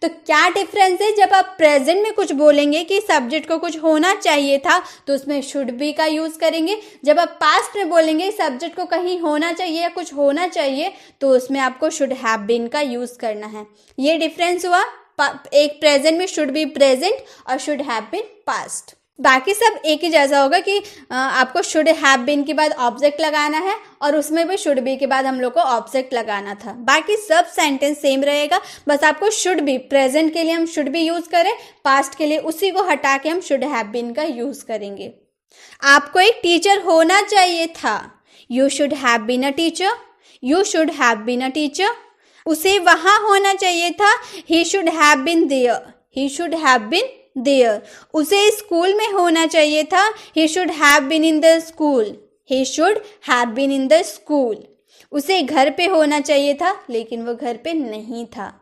तो क्या डिफरेंस है, जब आप प्रेजेंट में कुछ बोलेंगे कि सब्जेक्ट को कुछ होना चाहिए था तो उसमें शुड बी का यूज करेंगे। जब आप पास्ट में बोलेंगे सब्जेक्ट को कहीं होना चाहिए या कुछ होना चाहिए तो उसमें आपको शुड हैव बीन का यूज करना है। ये डिफरेंस हुआ, एक प्रेजेंट में शुड बी प्रेजेंट और शुड हैव बीन पास्ट। बाकी सब एक ही जैसा होगा कि आपको शुड हैव बीन के बाद ऑब्जेक्ट लगाना है और उसमें भी शुड बी के बाद हम लोग को ऑब्जेक्ट लगाना था। बाकी सब सेंटेंस सेम रहेगा, बस आपको शुड बी, प्रेजेंट के लिए हम शुड बी यूज करें, पास्ट के लिए उसी को हटा के हम शुड हैव बीन का यूज करेंगे। आपको एक टीचर होना चाहिए था, you should have been a teacher, you should have been a teacher. उसे वहां होना चाहिए था, he should have been there, he should have been there. उसे स्कूल में होना चाहिए था, he should have been in the school, he should have been in the school। उसे घर पे होना चाहिए था लेकिन वो घर पे नहीं था।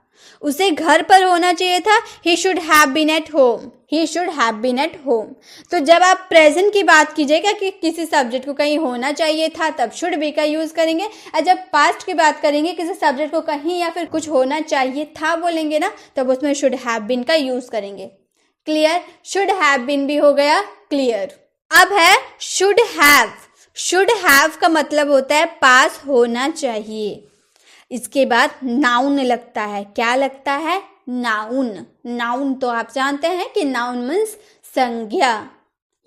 उसे घर पर होना चाहिए था, he should have been at home, he should have been at home। तो जब आप प्रेजेंट की बात कीजिएगा कि किसी सब्जेक्ट को कहीं होना चाहिए था तब शुड बी का यूज करेंगे, और जब पास्ट की बात करेंगे किसी सब्जेक्ट को कहीं या फिर कुछ होना चाहिए था बोलेंगे ना, तब उसमें शुड हैव बीन का यूज करेंगे। क्लियर? शुड हैव बीन भी हो गया क्लियर। अब है शुड हैव। शुड हैव का मतलब होता है पास होना चाहिए। इसके बाद नाउन लगता है। क्या लगता है? नाउन। नाउन तो आप जानते हैं कि नाउन मीन्स संज्ञा,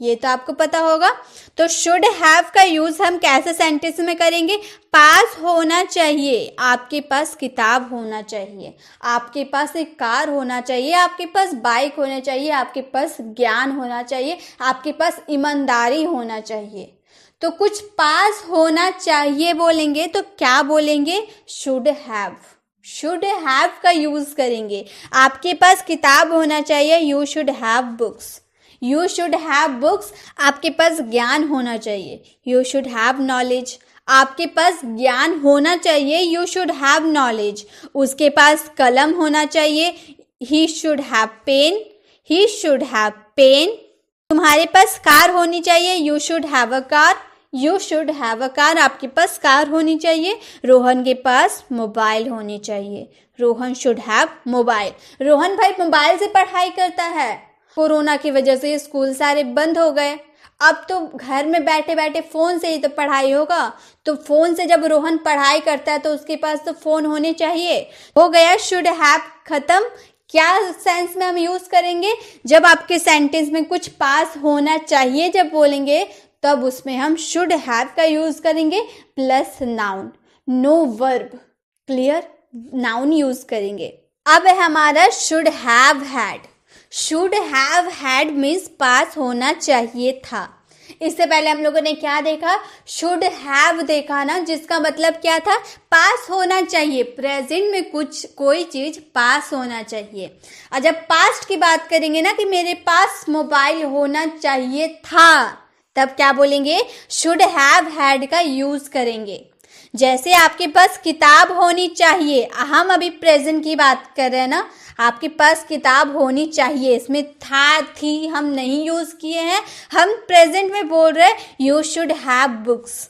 ये तो आपको पता होगा। तो शुड हैव का यूज हम कैसे सेंटेंस में करेंगे? पास होना चाहिए, आपके पास किताब होना चाहिए, आपके पास एक कार होना चाहिए, आपके पास बाइक होना चाहिए, आपके पास ज्ञान होना चाहिए, आपके पास ईमानदारी होना चाहिए। तो कुछ पास होना चाहिए बोलेंगे तो क्या बोलेंगे? Should have. शुड हैव का यूज करेंगे। आपके पास किताब होना चाहिए, you should have books, you should have books. आपके पास ज्ञान होना चाहिए, यू शुड हैव नॉलेज, आपके पास ज्ञान होना चाहिए, यू शुड हैव नॉलेज। उसके पास कलम होना चाहिए, he should have pen, he should have pen. तुम्हारे पास कार होनी चाहिए, you should have a car, you should have a car. आपके पास कार होनी चाहिए। रोहन के पास मोबाइल होनी चाहिए, Rohan should have mobile. Rohan भाई मोबाइल से पढ़ाई करता है। कोरोना की वजह से स्कूल सारे बंद हो गए, अब तो घर में बैठे बैठे फोन से ही तो पढ़ाई होगा। तो फोन से जब रोहन पढ़ाई करता है तो उसके पास तो फोन होने चाहिए। हो गया शुड हैव खत्म। क्या सेंस में हम यूज करेंगे? जब आपके सेंटेंस में कुछ पास होना चाहिए जब बोलेंगे तब उसमें हम शुड हैव का यूज करेंगे plus noun, no verb. Clear? Noun use करेंगे। अब है हमारा should have had. Should have had means pass होना चाहिए था। इससे पहले हम लोगों ने क्या देखा? शुड हैव देखा ना, जिसका मतलब क्या था? पास होना चाहिए। प्रेजेंट में कोई चीज पास होना चाहिए। और जब पास्ट की बात करेंगे ना कि मेरे पास मोबाइल होना चाहिए था, तब क्या बोलेंगे? शुड हैव हैड का यूज करेंगे। जैसे आपके पास किताब होनी चाहिए, हम अभी प्रेजेंट की बात कर रहे हैं ना, आपके पास किताब होनी चाहिए, इसमें था थी हम नहीं यूज किए हैं, हम प्रेजेंट में बोल रहे हैं यू शुड हैव बुक्स।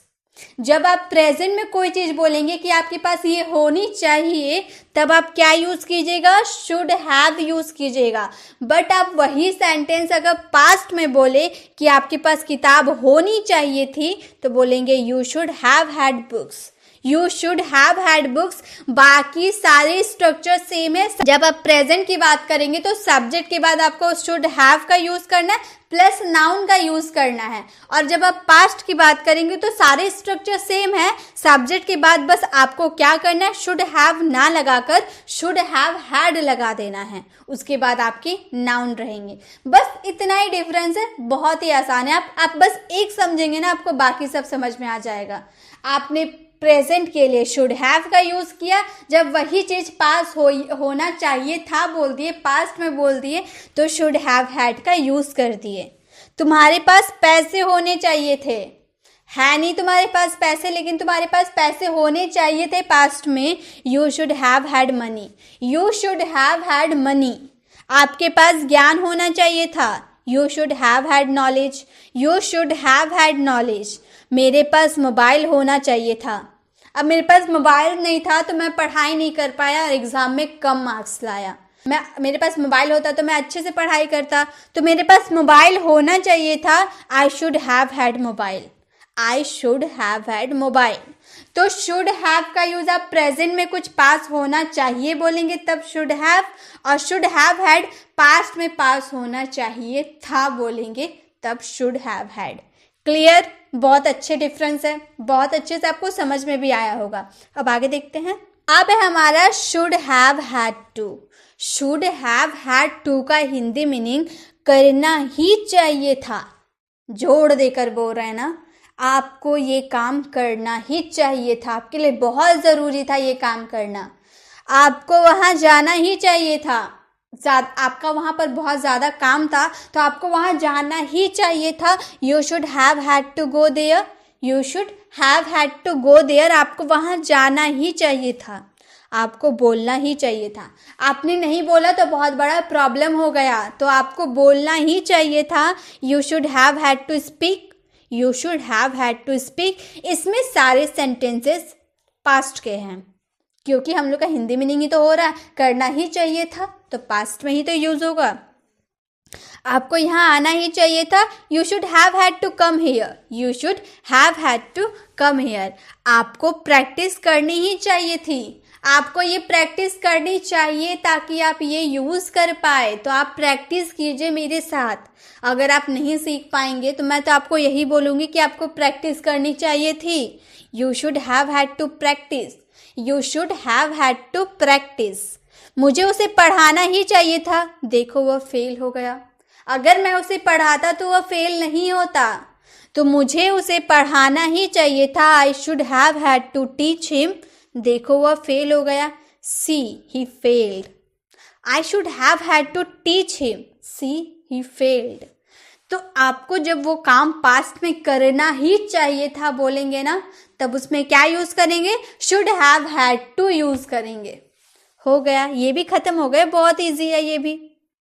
जब आप प्रेजेंट में कोई चीज बोलेंगे कि आपके पास ये होनी चाहिए, तब आप क्या यूज कीजिएगा? शुड हैव यूज कीजिएगा। बट आप वही सेंटेंस अगर पास्ट में बोले कि आपके पास किताब होनी चाहिए थी, तो बोलेंगे you should have had books, you should have had books. बाकी सारे स्ट्रक्चर सेम है। जब आप प्रेजेंट की बात करेंगे तो सब्जेक्ट के बाद आपको शुड हैव का यूज करना है प्लस नाउन का यूज करना है। और जब आप पास्ट की बात करेंगे तो सारे स्ट्रक्चर सेम है। सब्जेक्ट के बाद बस आपको क्या करना है? शुड हैव ना लगाकर शुड हैव हैड लगा देना है। उसके बाद आपके नाउन रहेंगे। बस इतना ही डिफरेंस है, बहुत ही आसान है। आप बस एक समझेंगे ना, आपको बाकी सब समझ में आ जाएगा। आपने प्रेजेंट के लिए शुड हैव का यूज किया, जब वही चीज पास होना चाहिए था बोल दिए, पास्ट में बोल दिए, तो शुड हैव हैड का यूज कर दिए। तुम्हारे पास पैसे होने चाहिए थे, है नहीं तुम्हारे पास पैसे, लेकिन तुम्हारे पास पैसे होने चाहिए थे पास्ट में, you should have had money, you should have had money. आपके पास ज्ञान होना चाहिए था, you should have had knowledge, you should have had knowledge. मेरे पास मोबाइल होना चाहिए था, अब मेरे पास मोबाइल नहीं था तो मैं पढ़ाई नहीं कर पाया और एग्जाम में कम मार्क्स लाया। मेरे पास मोबाइल होता तो मैं अच्छे से पढ़ाई करता। तो मेरे पास मोबाइल होना चाहिए था, I should have had mobile, I should have had mobile. तो शुड हैव का यूज आप प्रेजेंट में कुछ पास होना चाहिए बोलेंगे तब शुड हैव, और शुड हैव हैड पास्ट में पास होना चाहिए था बोलेंगे तब शुड हैव हैड। क्लियर? बहुत अच्छे डिफरेंस है, बहुत अच्छे से आपको समझ में भी आया होगा। अब आगे देखते हैं। अब है हमारा should have had to. Should have had to का हिंदी मीनिंग करना ही चाहिए था। जोड़ देकर बोल रहे हैं ना, आपको ये काम करना ही चाहिए था, आपके लिए बहुत ज़रूरी था ये काम करना, आपको वहाँ जाना ही चाहिए था, आपका वहाँ पर बहुत ज़्यादा काम था तो आपको वहाँ जाना ही चाहिए था। You should have had to go there, you should have had to go there, आपको वहाँ जाना ही चाहिए था, आपको बोलना ही चाहिए था। आपने नहीं बोला तो बहुत बड़ा प्रॉब्लम हो गया, तो आपको बोलना ही चाहिए था। You should have had to speak, you should have had to speak. इसमें सारे सेंटेंसेस पास्ट के हैं, क्योंकि हम लोग का हिंदी मीनिंग ही तो हो रहा है, करना ही चाहिए था, तो पास्ट में ही तो यूज होगा। आपको यहाँ आना ही चाहिए था। You should have had to come here, you should have had to come here. आपको प्रैक्टिस करनी ही चाहिए थी, आपको ये प्रैक्टिस करनी चाहिए ताकि आप ये यूज़ कर पाए। तो आप प्रैक्टिस कीजिए मेरे साथ। अगर आप नहीं सीख पाएंगे तो मैं तो आपको यही बोलूँगी कि आपको प्रैक्टिस करनी चाहिए थी। You should have had to practise, you should have had to practise. मुझे उसे पढ़ाना ही चाहिए था, देखो वह फेल हो गया। अगर मैं उसे पढ़ाता तो वह फेल नहीं होता, तो मुझे उसे पढ़ाना ही चाहिए था। I should have had to teach him, देखो वह फेल हो गया। See he failed, I should have had to teach him, see he failed. तो आपको जब वो काम पास्ट में करना ही चाहिए था बोलेंगे ना, तब उसमें क्या यूज करेंगे? Should have had to use करेंगे। हो गया, ये भी खत्म हो गया, बहुत इजी है ये भी।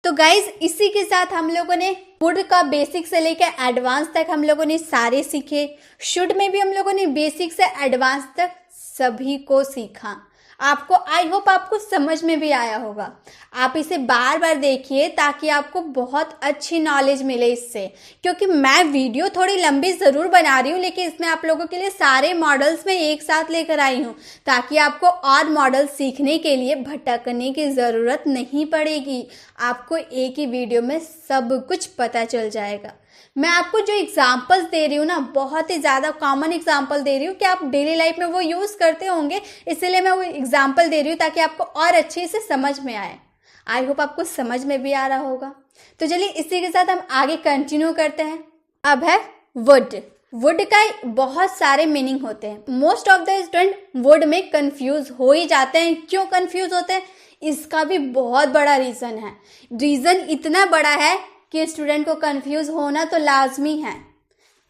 तो गाइज इसी के साथ हम लोगों ने वुड का बेसिक से लेकर एडवांस तक हम लोगों ने सारे सीखे। शुड में भी हम लोगों ने बेसिक से एडवांस तक सभी को सीखा। आपको आई होप आपको समझ में भी आया होगा। आप इसे बार बार देखिए ताकि आपको बहुत अच्छी नॉलेज मिले इससे, क्योंकि मैं वीडियो थोड़ी लंबी ज़रूर बना रही हूँ, लेकिन इसमें आप लोगों के लिए सारे मॉडल्स में एक साथ लेकर आई हूँ ताकि आपको और मॉडल सीखने के लिए भटकने की ज़रूरत नहीं पड़ेगी। आपको एक ही वीडियो में सब कुछ पता चल जाएगा। मैं आपको जो एग्जाम्पल्स दे रही हूँ ना, बहुत ही ज़्यादा कॉमन एग्जाम्पल दे रही हूँ कि आप डेली लाइफ में वो यूज़ करते होंगे, इसलिए मैं वो एग्जाम्पल दे रही हूँ ताकि आपको और अच्छे से समझ में आए। आई होप आपको समझ में भी आ रहा होगा। तो चलिए इसी के साथ हम आगे कंटिन्यू करते हैं। अब है वुड। वुड का बहुत सारे मीनिंग होते हैं। Most of the student would में कंफ्यूज हो ही जाते हैं। क्यों कंफ्यूज होते हैं? इसका भी बहुत बड़ा रीज़न है। रीज़न इतना बड़ा है कि स्टूडेंट को कंफ्यूज होना तो लाजमी है।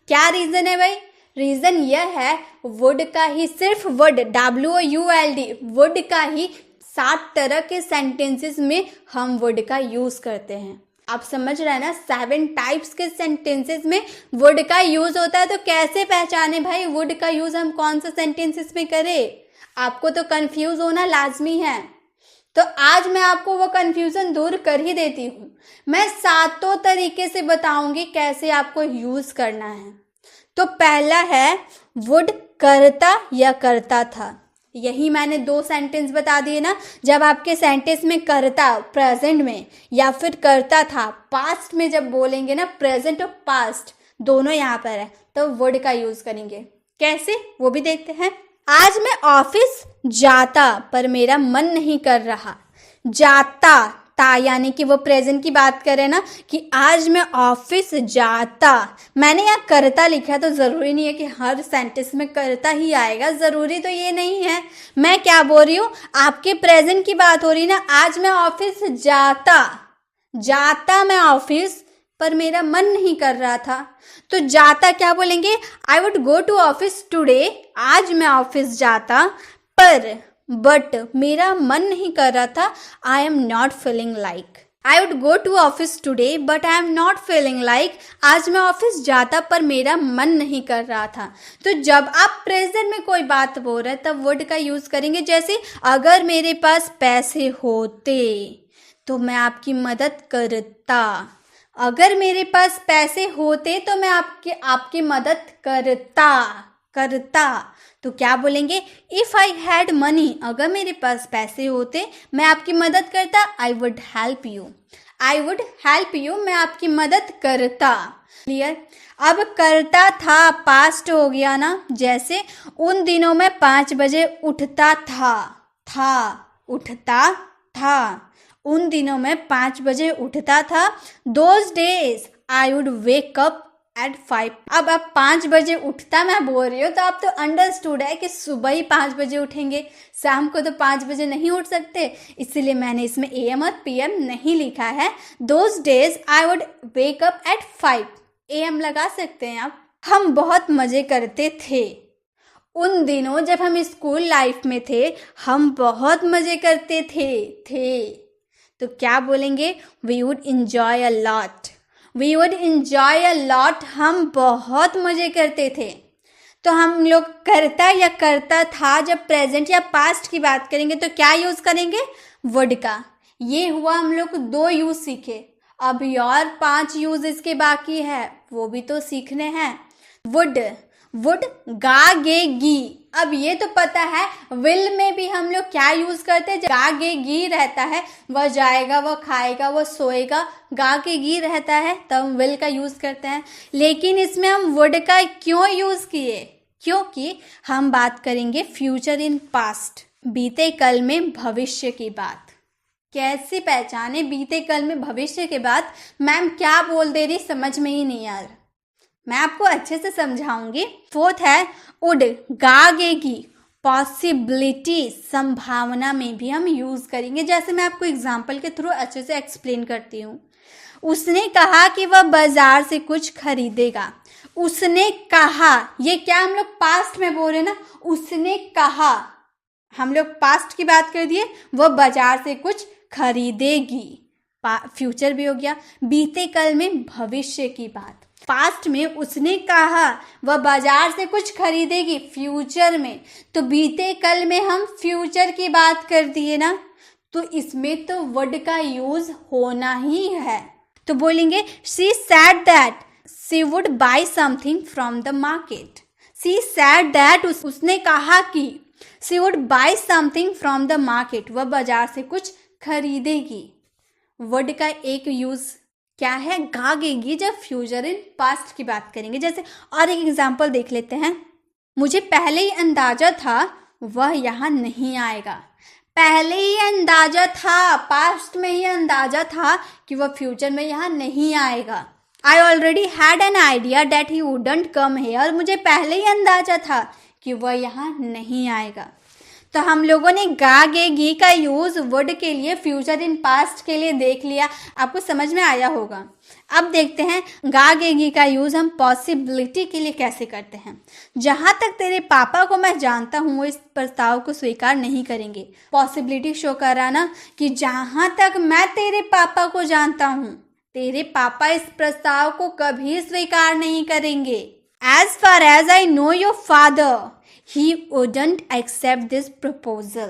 क्या रीज़न है भाई? रीज़न यह है वुड का ही, सिर्फ वुड, WOULD, वुड का ही 7 तरह के सेंटेंसेस में हम वुड का यूज़ करते हैं। आप समझ रहे हैं ना, 7 टाइप्स के सेंटेंसेस में वुड का यूज़ होता है। तो कैसे पहचाने भाई वुड का यूज़ हम कौन सा सेंटेंसेस में करें? आपको तो कंफ्यूज होना लाजमी है। तो आज मैं आपको वो कंफ्यूजन दूर कर ही देती हूँ। मैं 7 तरीके से बताऊंगी कैसे आपको यूज करना है। तो पहला है वुड करता या करता था। यही मैंने 2 सेंटेंस बता दिए ना। जब आपके सेंटेंस में करता प्रेजेंट में या फिर करता था पास्ट में जब बोलेंगे ना, प्रेजेंट और पास्ट दोनों यहाँ पर है, तो वुड का यूज करेंगे। कैसे वो भी देखते हैं। आज मैं ऑफिस जाता पर मेरा मन नहीं कर रहा। जाता था यानी कि वो प्रेजेंट की बात करें ना, कि आज मैं ऑफिस जाता। मैंने यहाँ करता लिखा, तो ज़रूरी नहीं है कि हर सेंटेंस में करता ही आएगा, ज़रूरी तो ये नहीं है। मैं क्या बोल रही हूँ, आपके प्रेजेंट की बात हो रही ना। आज मैं ऑफिस जाता, जाता मैं ऑफिस पर मेरा मन नहीं कर रहा था। तो जाता क्या बोलेंगे? I would go to office today. आज मैं ऑफिस जाता पर बट मेरा मन नहीं कर रहा था। I am not feeling like. I would go to office today but I am not feeling like. आज मैं ऑफिस जाता पर मेरा मन नहीं कर रहा था। तो जब आप प्रेजेंट में कोई बात बोल रहे हैं तब वुड का यूज करेंगे। जैसे अगर मेरे पास पैसे होते तो मैं आपकी मदद करता। अगर मेरे पास पैसे होते तो मैं आपकी मदद करता। तो क्या बोलेंगे? इफ आई हैड मनी, अगर मेरे पास पैसे होते मैं आपकी मदद करता। I would help you. I would help you, मैं आपकी मदद करता। क्लियर। अब करता था पास्ट हो गया ना, जैसे उन दिनों में 5 बजे उठता था उठता था, उन दिनों में 5 बजे उठता था। Those days I would wake up at 5। अब आप 5 बजे उठता मैं बोल रही हूँ तो आप तो अंडरस्टूड है कि सुबह ही 5 बजे उठेंगे, शाम को तो 5 बजे नहीं उठ सकते, इसलिए मैंने इसमें AM और PM नहीं लिखा है। Those days I would wake up at 5, AM लगा सकते हैं आप। हम बहुत मजे करते थे। उन दिनों जब हम स्कूल लाइफ में थे हम बहुत मजे करते थे। तो क्या बोलेंगे? We would enjoy a lot. We would enjoy a lot, हम बहुत मजे करते थे। तो हम लोग करता या करता था जब प्रेजेंट या पास्ट की बात करेंगे तो क्या यूज करेंगे? वुड का। ये हुआ हम लोग 2 यूज सीखे, अभी और 5 यूज इसके बाकी है, वो भी तो सीखने हैं। वुड गागेगी। अब ये तो पता है विल में भी हम लोग क्या यूज करते हैं, गागेगी रहता है, वह जाएगा, वह खाएगा, वह सोएगा, गागेगी रहता है तब हम विल का यूज करते हैं। लेकिन इसमें हम वुड का क्यों यूज किए? क्योंकि हम बात करेंगे फ्यूचर इन पास्ट, बीते कल में भविष्य की बात। कैसे पहचाने बीते कल में भविष्य के बाद? मैम क्या बोल दे रही समझ में ही नहीं आ रहा, मैं आपको अच्छे से समझाऊंगी। 4th है उड, गागेगी, पॉसिबिलिटी, संभावना में भी हम यूज करेंगे। जैसे मैं आपको एग्जांपल के थ्रू अच्छे से एक्सप्लेन करती हूँ। उसने कहा कि वह बाजार से कुछ खरीदेगा। उसने कहा, ये क्या हम लोग पास्ट में बोल रहे ना, उसने कहा, हम लोग पास्ट की बात कर दिए, वह बाजार से कुछ खरीदेगी, फ्यूचर भी हो गया। बीते कल में भविष्य की बात, पास्ट में उसने कहा वह बाजार से कुछ खरीदेगी, फ्यूचर में, तो बीते कल में हम फ्यूचर की बात कर दिए ना, तो इसमें तो वुड का यूज होना ही है। तो बोलेंगे she said that she would buy something from the market. She said that, उसने कहा कि she would buy something from the market, वह बाजार से कुछ खरीदेगी। वुड का एक यूज क्या है? गागेगी, जब फ्यूचर इन पास्ट की बात करेंगे। जैसे और एक एग्जांपल देख लेते हैं। मुझे पहले ही अंदाजा था वह यहाँ नहीं आएगा। पहले ही अंदाजा था, पास्ट में ही अंदाजा था कि वह फ्यूचर में यहाँ नहीं आएगा। I already had an idea that he wouldn't come here, मुझे पहले ही अंदाजा था कि वह यहाँ नहीं आएगा। तो हम लोगों ने गागेगी का यूज वुड के लिए, फ्यूचर इन पास्ट के लिए देख लिया, आपको समझ में आया होगा। अब देखते हैं गागेगी का यूज हम पॉसिबिलिटी के लिए कैसे करते हैं। जहां तक तेरे पापा को मैं जानता हूं वो इस प्रस्ताव को स्वीकार नहीं करेंगे। पॉसिबिलिटी शो कराना कि जहां तक मैं तेरे पापा को जानता हूं तेरे पापा इस प्रस्ताव को कभी स्वीकार नहीं करेंगे। As far as I know your father he wouldn't accept this proposal.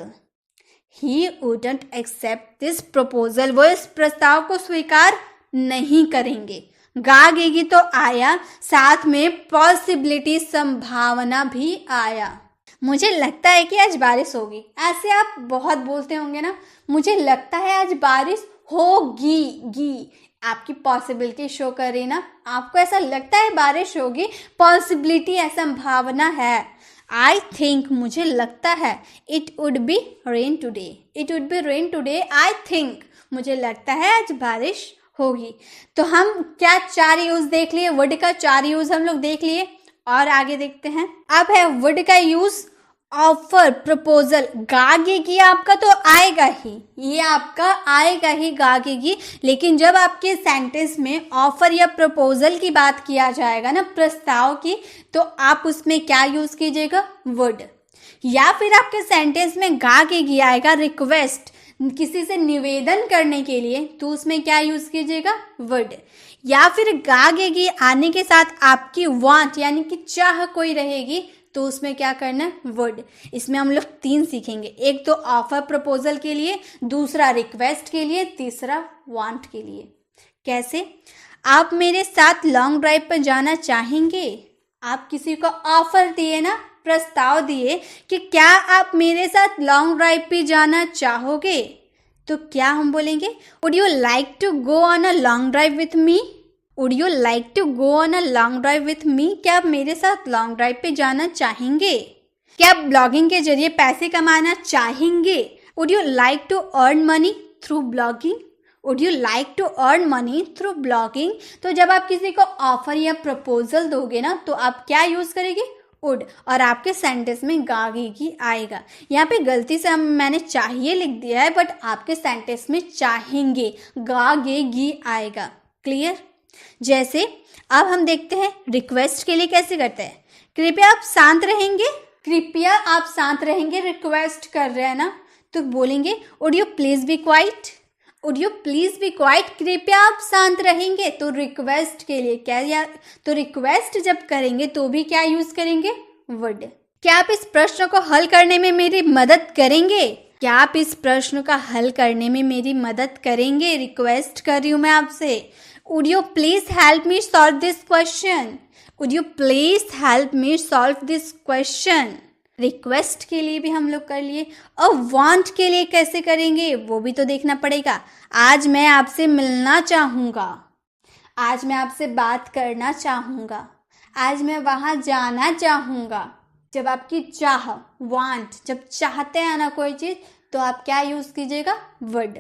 He wouldn't accept this proposal. वो इस प्रस्ताव को स्वीकार नहीं करेंगे। गागेगी तो आया, साथ में पॉसिबिलिटी, संभावना भी आया। मुझे लगता है कि आज बारिश होगी, ऐसे आप बहुत बोलते होंगे ना, मुझे लगता है आज बारिश होगी, आपकी पॉसिबिलिटी शो कर रही ना, आपको ऐसा लगता है बारिश होगी, पॉसिबिलिटी है, संभावना है। आई थिंक, मुझे लगता है, it would be rain today, it would be rain today, I think, मुझे लगता है आज बारिश होगी। तो हम क्या 4 यूज देख लिए, वुड का 4 यूज हम लोग देख लिए, और आगे देखते हैं। अब है वुड का यूज ऑफर, प्रपोजल। गागेगी आपका तो आएगा ही, ये आपका आएगा ही गागेगी, लेकिन जब आपके सेंटेंस में ऑफर या प्रपोजल की बात किया जाएगा ना, प्रस्ताव की, तो आप उसमें क्या यूज कीजिएगा? वुड। या फिर आपके सेंटेंस में गागेगी आएगा, रिक्वेस्ट, किसी से निवेदन करने के लिए, तो उसमें क्या यूज कीजिएगा? वुड। या फिर गागेगी आने के साथ आपकी वांट यानी कि चाह कोई रहेगी, तो उसमें क्या करना है? वुड। इसमें हम लोग 3 सीखेंगे, एक तो ऑफर प्रपोजल के लिए, दूसरा रिक्वेस्ट के लिए, तीसरा वांट के लिए। कैसे? आप मेरे साथ लॉन्ग ड्राइव पर जाना चाहेंगे? आप किसी को ऑफर दिए ना, प्रस्ताव दिए कि क्या आप मेरे साथ लॉन्ग ड्राइव पे जाना चाहोगे, तो क्या हम बोलेंगे? Would you like to go on a long drive with me? Would you like to go on a long drive with me? क्या आप मेरे साथ लॉन्ग ड्राइव पे जाना चाहेंगे? क्या आप ब्लॉगिंग के जरिए पैसे कमाना चाहेंगे? Would you like to earn money through blogging? Would you like to earn money through blogging? तो जब आप किसी को ऑफर या प्रपोजल दोगे ना, तो आप क्या यूज करेंगे? वुड, और आपके सेंटेंस में गागेगी आएगा। यहाँ पे गलती से मैंने चाहिए लिख दिया है, बट आपके सेंटेंस में चाहेंगे गागेगी आएगा। क्लियर? जैसे अब हम देखते हैं रिक्वेस्ट के लिए कैसे करते हैं। कृपया आप शांत रहेंगे, कृपया आप शांत रहेंगे, रिक्वेस्ट कर रहे हैं ना, तो बोलेंगे would you please be quite? Would you please be quite? कृपया आप शांत रहेंगे। तो रिक्वेस्ट के लिए क्या, तो रिक्वेस्ट जब करेंगे तो भी क्या यूज करेंगे? वुड। क्या आप इस प्रश्न को हल करने में मेरी मदद करेंगे? क्या आप इस प्रश्न का हल करने में मेरी मदद करेंगे? रिक्वेस्ट कर रही हूं मैं आपसे। Would you please help me solve this question? Would you please help me solve this question? Request के लिए भी हम लोग कर लिए। और वांट के लिए कैसे करेंगे वो भी तो देखना पड़ेगा। आज मैं आपसे मिलना चाहूँगा, आज मैं आपसे बात करना चाहूँगा, आज मैं वहाँ जाना चाहूँगा। जब आपकी चाह, वांट, जब चाहते हैं ना कोई चीज़, तो आप क्या यूज़ कीजिएगा? Would.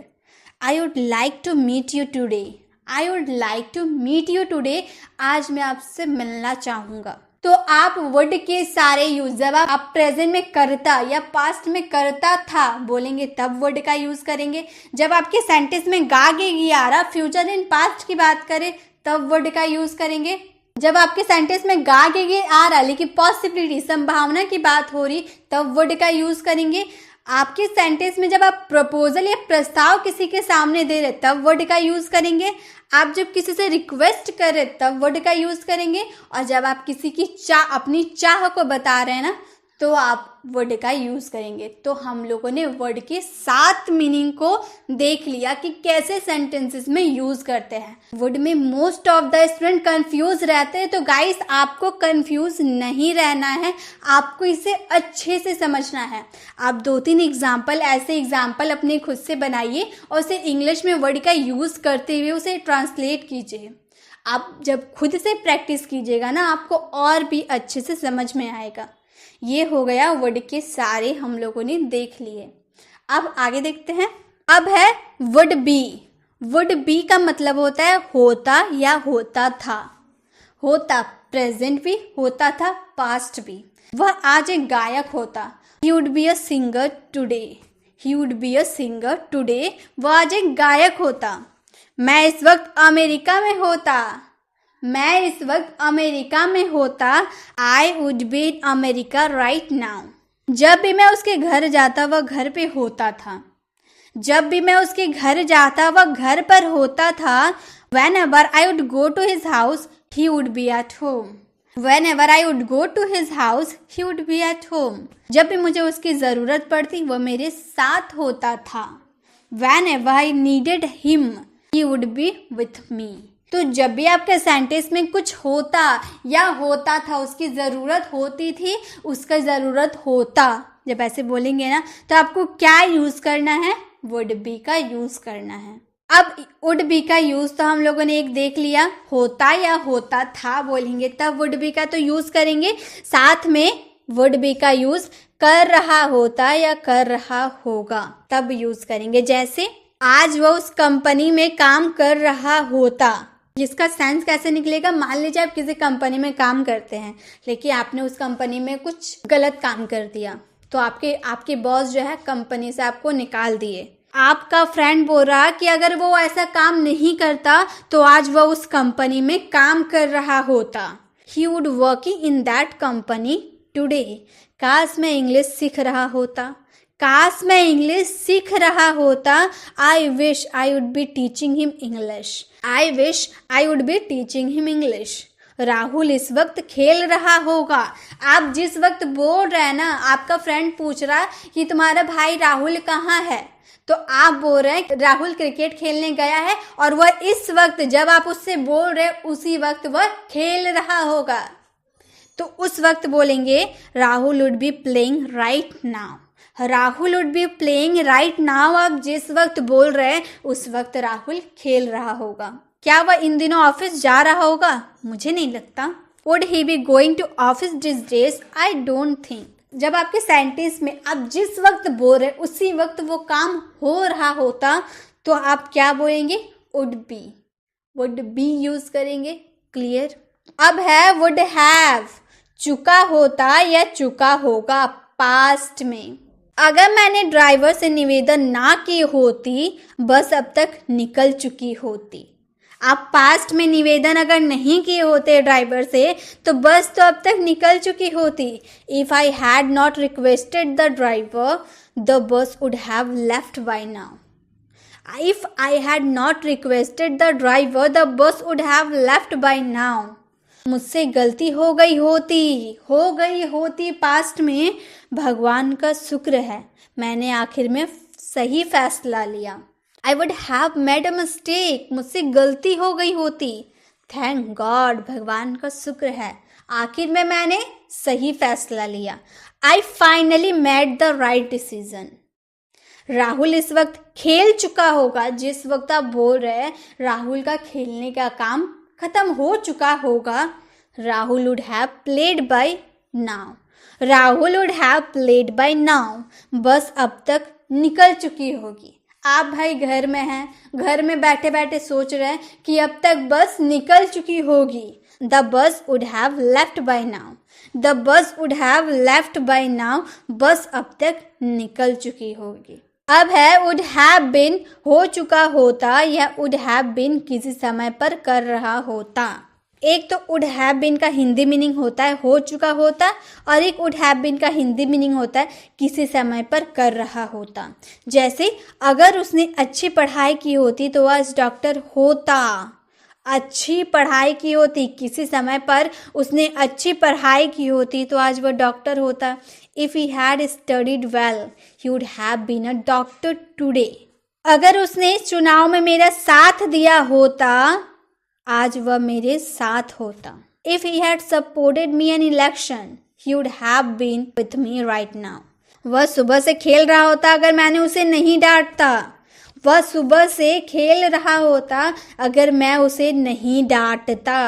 I would like to meet you today. I would like to meet you today. आज मैं आपसे मिलना चाहूँगा। तो आप वुड के सारे यूज जब आप प्रेजेंट में करता या पास्ट में करता था बोलेंगे तब वुड का यूज करेंगे। जब आपके सेंटेंस में गागेगी आ रहा, फ्यूचर इन पास्ट की बात करें तब वुड का यूज करेंगे। जब आपके सेंटेंस में गागेगी आ रहा लेकिन पॉसिबिलिटी, संभावना की बात हो रही, तब वुड का यूज करेंगे। आपके सेंटेंस में जब आप प्रपोजल या प्रस्ताव किसी के सामने दे रहे तब वर्ड का यूज करेंगे। आप जब किसी से रिक्वेस्ट कर रहे तब वर्ड का यूज करेंगे। और जब आप किसी की अपनी चाह को बता रहे हैं ना, तो आप वर्ड का यूज करेंगे। तो हम लोगों ने वर्ड के 7 मीनिंग को देख लिया कि कैसे सेंटेंसेस में यूज करते हैं। वर्ड में most of the student confuse रहते हैं, तो गाइस आपको कंफ्यूज नहीं रहना है, आपको इसे अच्छे से समझना है। आप 2-3 एग्जाम्पल, ऐसे एग्जाम्पल अपने खुद से बनाइए और उसे इंग्लिश में वर्ड का यूज करते हुए उसे ट्रांसलेट कीजिए। आप जब खुद से प्रैक्टिस कीजिएगा ना, आपको और भी अच्छे से समझ में आएगा। ये हो गया वर्ड के सारे हम लोगों ने देख लिए। अब आगे देखते हैं। अब है वुड बी। वुड बी का मतलब होता है होता या होता था। होता प्रेजेंट भी, होता था पास्ट भी। वह आज एक गायक होता। He would be a singer today. He would be a singer today. वह आज एक गायक होता। मैं इस वक्त अमेरिका में होता। मैं इस वक्त अमेरिका में होता। I would be in America right now. जब भी मैं उसके घर जाता वह घर पे होता था। जब भी मैं उसके घर जाता वह घर पर होता था। Whenever I would go to his house, he would be at home. Whenever I would go to his house, he would be at home. जब भी मुझे उसकी ज़रूरत पड़ती वह मेरे साथ होता था। Whenever I needed him, he would be with me. तो जब भी आपके सेंटेंस में कुछ होता या होता था, उसकी ज़रूरत होती थी, उसका ज़रूरत होता, जब ऐसे बोलेंगे ना, तो आपको क्या यूज़ करना है? वुड बी का यूज़ करना है। अब वुड बी का यूज़ तो हम लोगों ने एक देख लिया, होता या होता था बोलेंगे तब वुड बी का तो यूज़ करेंगे। साथ में वुड बी का यूज़ कर रहा होता या कर रहा होगा तब यूज़ करेंगे। जैसे आज वह उस कंपनी में काम कर रहा होता। जिसका सेंस कैसे निकलेगा? मान लीजिए आप किसी कंपनी में काम करते हैं लेकिन आपने उस कंपनी में कुछ गलत काम कर दिया, तो आपके बॉस जो है कंपनी से आपको निकाल दिए। आपका फ्रेंड बोल रहा कि अगर वो ऐसा काम नहीं करता तो आज वो उस कंपनी में काम कर रहा होता। He would working in that company today. काश मैं इंग्लिश सीख रहा होता। काश मैं इंग्लिश सीख रहा होता। I wish I would be teaching him English. I wish I would be teaching him English. Rahul इस वक्त खेल रहा होगा। आप जिस वक्त बोल रहे हैं ना, आपका फ्रेंड पूछ रहा कि तुम्हारा भाई राहुल कहाँ है, तो आप बोल रहे हैं राहुल क्रिकेट खेलने गया है, और वह इस वक्त जब आप उससे बोल रहे उसी वक्त वह खेल रहा होगा। तो उस वक्त बोलेंगे Rahul would be playing right now. Rahul would be playing right now. आप जिस वक्त बोल रहे हैं उस वक्त राहुल खेल रहा होगा। क्या वह इन दिनों ऑफिस जा रहा होगा? मुझे नहीं लगता। Would he be going to office this days? I don't think. जब आपके सेंटेंस में आप जिस वक्त बोल रहे उसी वक्त वो काम हो रहा होता तो आप क्या बोलेंगे? Would be. Would be use करेंगे। क्लियर? अब है वुड हैव। चुका होता या चुका होगा पास्ट में। अगर मैंने ड्राइवर से निवेदन ना की होती बस अब तक निकल चुकी होती। आप पास्ट में निवेदन अगर नहीं किए होते ड्राइवर से तो बस तो अब तक निकल चुकी होती। If I had not requested the driver the bus would have left by now. If I had not requested the driver the bus would have left by now. मुझसे गलती हो गई होती पास्ट में। भगवान का शुक्र है मैंने आखिर में सही फैसला लिया। I would have made a mistake। मुझसे गलती हो गई होती। Thank God। भगवान का शुक्र है आखिर में मैंने सही फैसला लिया। I finally made the right decision। Rahul इस वक्त खेल चुका होगा। जिस वक्त आप बोल रहे हैं राहुल का खेलने का काम खत्म हो चुका होगा। Rahul would have played by now। Rahul would have played by now। बस अब तक निकल चुकी होगी। आप भाई घर में हैं, घर में बैठे बैठे सोच रहे हैं कि अब तक बस निकल चुकी होगी। The bus would have left by now. The bus would have left by now. बस अब तक निकल चुकी होगी। अब है वुड हैव बीन। हो चुका होता या वुड हैव बीन किसी समय पर कर रहा होता। एक तो वुड हैव बीन का हिंदी मीनिंग होता है हो चुका होता और एक वुड हैव बीन का हिंदी मीनिंग होता है किसी समय पर कर रहा होता। जैसे अगर उसने अच्छी पढ़ाई की होती तो आज डॉक्टर होता। अच्छी पढ़ाई की होती किसी समय पर उसने अच्छी पढ़ाई की होती तो आज वह डॉक्टर होता। If he had studied well he would have been a doctor today. अगर उसने चुनाव में मेरा साथ दिया होता आज वह मेरे साथ होता। If he had supported me in election, he would have been with me right now। वह सुबह से खेल रहा होता अगर मैंने उसे नहीं डांटता। वह सुबह से खेल रहा होता अगर मैं उसे नहीं डांटता।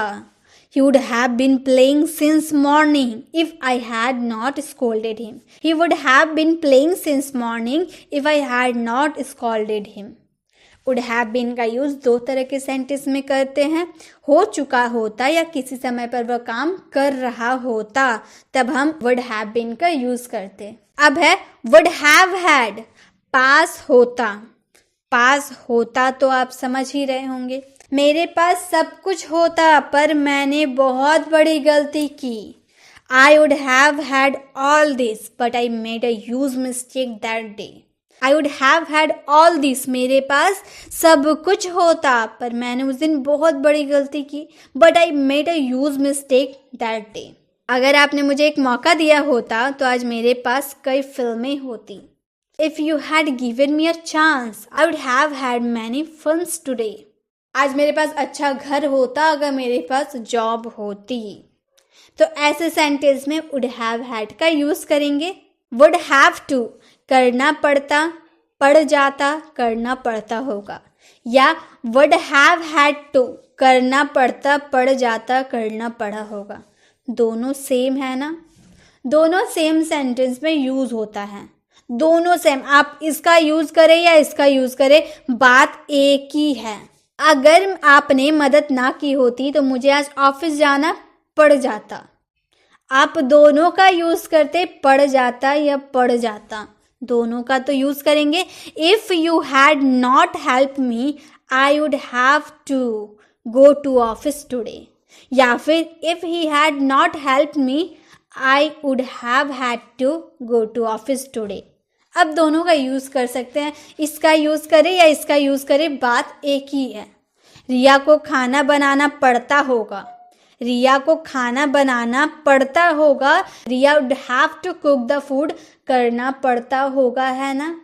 He would have been playing since morning if I had not scolded him। He would have been playing since morning if I had not scolded him। Would have been का यूज दो तरह के सेंटेंस में करते हैं। हो चुका होता या किसी समय पर वह काम कर रहा होता तब हम वुड हैव बीन का यूज करते। अब है वुड हैव हैड। पास होता। पास होता तो आप समझ ही रहे होंगे। मेरे पास सब कुछ होता पर मैंने बहुत बड़ी गलती की। आई would have had all this but I made a huge mistake that day. I would have had all this. मेरे पास सब कुछ होता पर मैंने उस दिन बहुत बड़ी गलती की। But I made a huge mistake that day. अगर आपने मुझे एक मौका दिया होता तो आज मेरे पास कई फिल्में होती। If you had given me a chance I would have had many films today. आज मेरे पास अच्छा घर होता अगर मेरे पास जॉब होती। तो ऐसे सेंटेंस में वुड हैव हैड का यूज करेंगे। वुड हैव टू करना पड़ता, पड़ जाता, करना पड़ता होगा। या वुड हैव हैड टू करना पड़ता, पड़ जाता, करना पड़ा होगा। दोनों सेम है ना। दोनों सेम सेंटेंस में यूज होता है। दोनों सेम। आप इसका यूज करें या इसका यूज करें बात एक ही है। अगर आपने मदद ना की होती तो मुझे आज ऑफिस जाना पड़ जाता। आप दोनों का यूज करते पड़ जाता या पड़ जाता। दोनों का तो यूज करेंगे। If you had not help me I would have to go to office today. या फिर if he had not help me I would have had to go to office today. अब दोनों का यूज कर सकते हैं। इसका यूज करें या इसका यूज करें बात एक ही है। रिया को खाना बनाना पड़ता होगा। रिया को खाना बनाना पड़ता होगा। Riya would have to cook the food करना पड़ता होगा, है ना।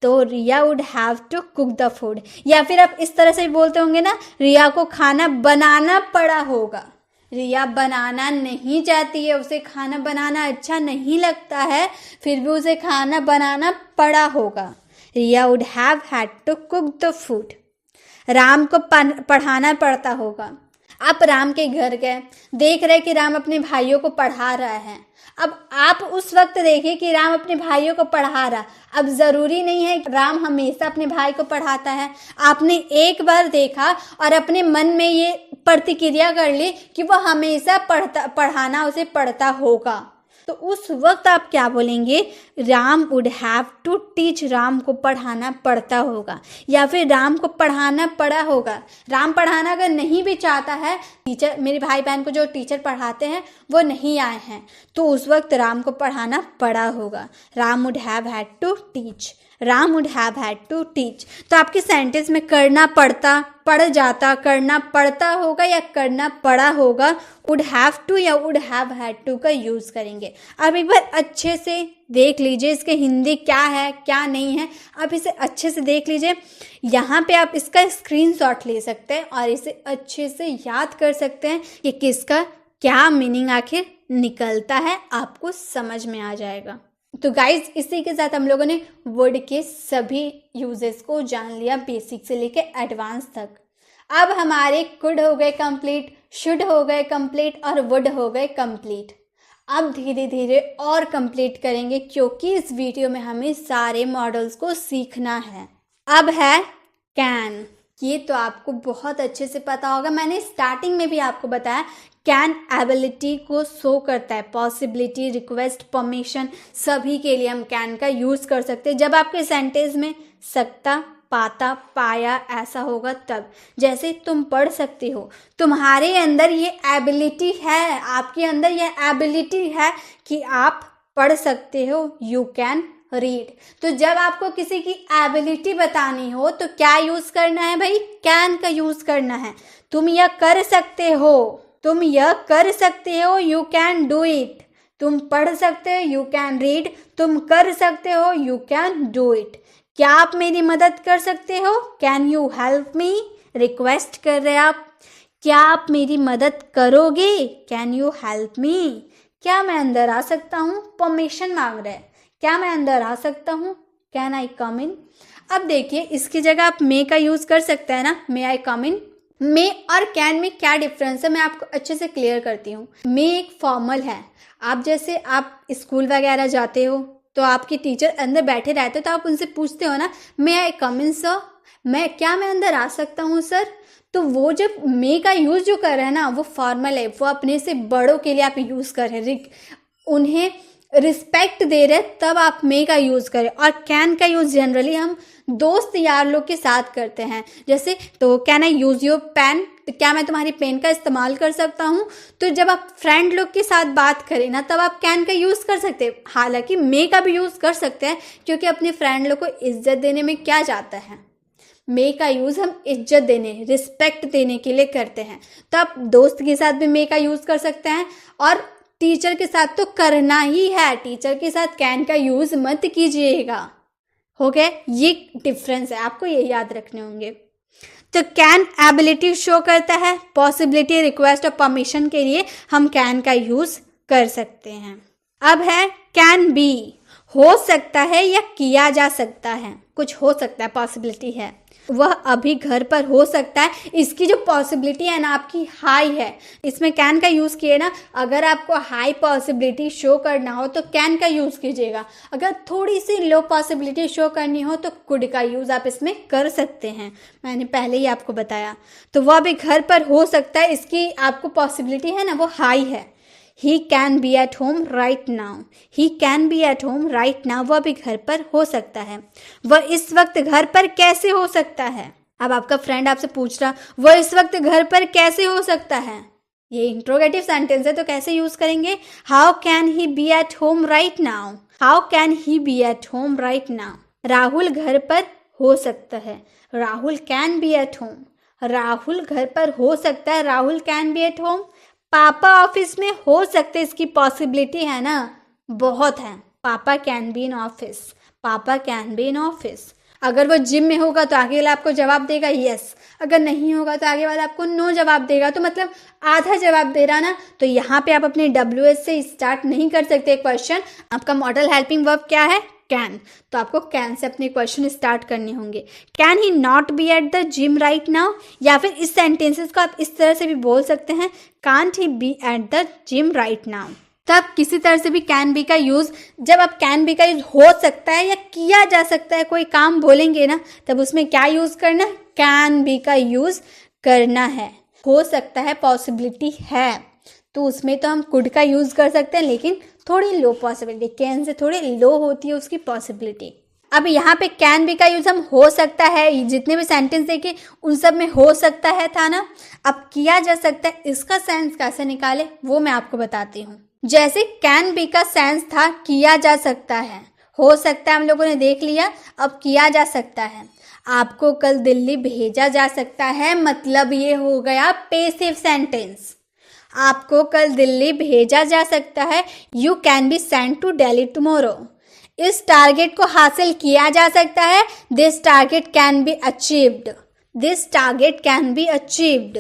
तो Riya would have to cook the food. या फिर आप इस तरह से बोलते होंगे ना, रिया को खाना बनाना पड़ा होगा। रिया बनाना नहीं चाहती है, उसे खाना बनाना अच्छा नहीं लगता है, फिर भी उसे खाना बनाना पड़ा होगा। Riya would have had to cook the food. Ram को पढ़ाना पड़ता होगा। आप राम के घर गए, देख रहे कि राम अपने भाइयों को पढ़ा रहा है। अब आप उस वक्त देखिए कि राम अपने भाइयों को पढ़ा रहा। अब ज़रूरी नहीं है कि राम हमेशा अपने भाई को पढ़ाता है। आपने एक बार देखा और अपने मन में ये प्रतिक्रिया कर ली कि वो हमेशा पढ़ाना उसे पड़ता होगा, तो उस वक्त आप क्या बोलेंगे? Ram would have to teach. Ram को पढ़ाना पड़ता होगा, या फिर राम को पढ़ाना पड़ा होगा। राम पढ़ाना अगर नहीं भी चाहता है, टीचर, मेरे भाई बहन को जो टीचर पढ़ाते हैं वो नहीं आए हैं, तो उस वक्त राम को पढ़ाना पड़ा होगा। Ram would have had to teach. Ram would have had to teach. तो आपके सेंटेंस में करना पड़ता, पड़ जाता, करना पड़ता होगा या करना पड़ा होगा, वुड हैव टू या वुड हैव हैड टू का यूज करेंगे। अब एक बार अच्छे से देख लीजिए इसके हिंदी क्या है क्या नहीं है, आप इसे अच्छे से देख लीजिए। यहाँ पे आप इसका स्क्रीनशॉट ले सकते हैं और इसे अच्छे से याद कर सकते हैं कि किसका क्या मीनिंग आखिर निकलता है, आपको समझ में आ जाएगा। तो गाइज, इसी के साथ हम लोगों ने वर्ड के सभी यूजेस को जान लिया, बेसिक से लेके एडवांस तक। अब हमारे कुड हो गए कंप्लीट, शुड हो गए कंप्लीट और वुड हो गए कंप्लीट। अब धीरे धीरे और कंप्लीट करेंगे, क्योंकि इस वीडियो में हमें सारे मॉडल्स को सीखना है। अब है कैन। ये तो आपको बहुत अच्छे से पता होगा, मैंने स्टार्टिंग में भी आपको बताया। कैन एबिलिटी को शो करता है, पॉसिबिलिटी, रिक्वेस्ट, परमिशन, सभी के लिए हम कैन का यूज़ कर सकते हैं। जब आपके सेंटेंस में सकता, पाता, पाया ऐसा होगा तब। जैसे तुम पढ़ सकते हो, तुम्हारे अंदर ये एबिलिटी है, आपके अंदर ये एबिलिटी है कि आप पढ़ सकते हो, यू कैन रीड। तो जब आपको किसी की एबिलिटी बतानी हो तो क्या यूज़ करना है भाई? कैन का यूज़ करना है। तुम यह कर सकते हो, तुम यह कर सकते हो, यू कैन डू इट। तुम पढ़ सकते हो, यू कैन रीड। तुम कर सकते हो, यू कैन डू इट। क्या आप मेरी मदद कर सकते हो? Can you help me? Request कर रहे आप। क्या आप मेरी मदद करोगे? Can you help me? क्या मैं अंदर आ सकता हूँ? परमिशन मांग रहे हैं। क्या मैं अंदर आ सकता हूँ? कैन आई कम इन? अब देखिए, इसकी जगह आप मे का यूज़ कर सकते हैं ना, मे आई कम इन। मे और कैन में क्या डिफरेंस है मैं आपको अच्छे से क्लियर करती हूँ। मे एक फॉर्मल है। आप जैसे आप स्कूल वगैरह जाते हो तो आपके टीचर अंदर बैठे रहते हो, तो आप उनसे पूछते हो ना, मे आई कम इन सर? क्या मैं अंदर आ सकता हूँ सर? तो वो जब मे का यूज़ जो कर रहे हैं ना, वो फॉर्मल है, वो अपने से बड़ों के लिए आप यूज़ कर रहे हैं, उन्हें रिस्पेक्ट दे रहे, तब आप मे का यूज़ करें। और कैन का यूज़ जनरली हम दोस्त यार लोग के साथ करते हैं। जैसे, तो can I use your pen? तो क्या मैं तुम्हारी पेन का इस्तेमाल कर सकता हूँ? तो जब आप फ्रेंड लोग के साथ बात करें ना, तब आप कैन का यूज़ कर सकते हैं। हालांकि मे का भी यूज़ कर सकते हैं, क्योंकि अपने फ्रेंड लोग को इज्जत देने में क्या जाता है। मे का यूज़ हम इज्जत देने, रिस्पेक्ट देने के लिए करते हैं। तो आप दोस्त के साथ भी मे का यूज़ कर सकते हैं, और टीचर के साथ तो करना ही है। टीचर के साथ कैन का यूज़ मत कीजिएगा। हो गया, ये डिफरेंस है, आपको ये याद रखने होंगे। तो कैन एबिलिटी शो करता है, पॉसिबिलिटी, रिक्वेस्ट और परमिशन के लिए हम कैन का यूज़ कर सकते हैं। अब है कैन बी। हो सकता है या किया जा सकता है, कुछ हो सकता है, पॉसिबिलिटी है। वह अभी घर पर हो सकता है। इसकी जो पॉसिबिलिटी है ना आपकी हाई है, इसमें कैन का यूज़ किए ना। अगर आपको हाई पॉसिबिलिटी शो करना हो तो कैन का यूज़ कीजिएगा। अगर थोड़ी सी लो पॉसिबिलिटी शो करनी हो तो कुड का यूज़ आप इसमें कर सकते हैं, मैंने पहले ही आपको बताया। तो वह अभी घर पर हो सकता है, इसकी आपको पॉसिबिलिटी है ना, वो हाई है। He can be at home right now. He can be at home right now. वह भी घर पर हो सकता है। वह इस वक्त घर पर कैसे हो सकता है? अब आपका फ्रेंड आपसे पूछ रहा, वह इस वक्त घर पर कैसे हो सकता है? ये इंट्रोगेटिव सेंटेंस है, तो कैसे यूज करेंगे? How can he be at home right now? How can he be at home right now? Rahul घर पर हो सकता है। Rahul can be at home. Rahul घर पर हो सकता है। Rahul can be at home. पापा ऑफिस में हो सकते, इसकी पॉसिबिलिटी है ना, बहुत है। पापा कैन बी इन ऑफिस। पापा कैन बी इन ऑफिस। अगर वो जिम में होगा तो आगे आपको जवाब देगा यस। अगर नहीं होगा तो आगे वाला आपको नो जवाब देगा, तो मतलब आधा जवाब दे रहा ना। तो यहाँ पे आप अपने WH से स्टार्ट नहीं कर सकते क्वेश्चन। आपका मॉडल हेल्पिंग वर्ब क्या है? कैन। तो आपको कैन से अपने क्वेश्चन स्टार्ट करने होंगे। Can he not be at the gym right now, या फिर इस सेंटेंसेस को आप इस तरह से भी बोल सकते हैं, can't he be at the gym right now. तब किसी तरह से भी कैन बी का यूज़, जब आप कैन बी का यूज़ हो सकता है या किया जा सकता है कोई काम बोलेंगे ना, तब उसमें क्या यूज़ करना है? कैन बी का यूज़ करना है। हो सकता है, पॉसिबिलिटी है, तो उसमें तो हम कुड का यूज़ कर सकते हैं, लेकिन थोड़ी लो पॉसिबिलिटी, कैन से थोड़ी लो होती है उसकी पॉसिबिलिटी। अब यहाँ पे कैन बी का यूज़ हम हो सकता है, जितने भी सेंटेंस देखे उन सब में हो सकता है था ना। अब किया जा सकता है, इसका सेंस कैसे निकाले वो मैं आपको बताती हूँ। जैसे कैन बी का सेंस था किया जा सकता है, हो सकता है हम लोगों ने देख लिया। अब किया जा सकता है, आपको कल दिल्ली भेजा जा सकता है, मतलब ये हो गया पैसिव सेंटेंस। आपको कल दिल्ली भेजा जा सकता है, you can be sent to Delhi tomorrow. इस टारगेट को हासिल किया जा सकता है, this target can be achieved. This target can be achieved.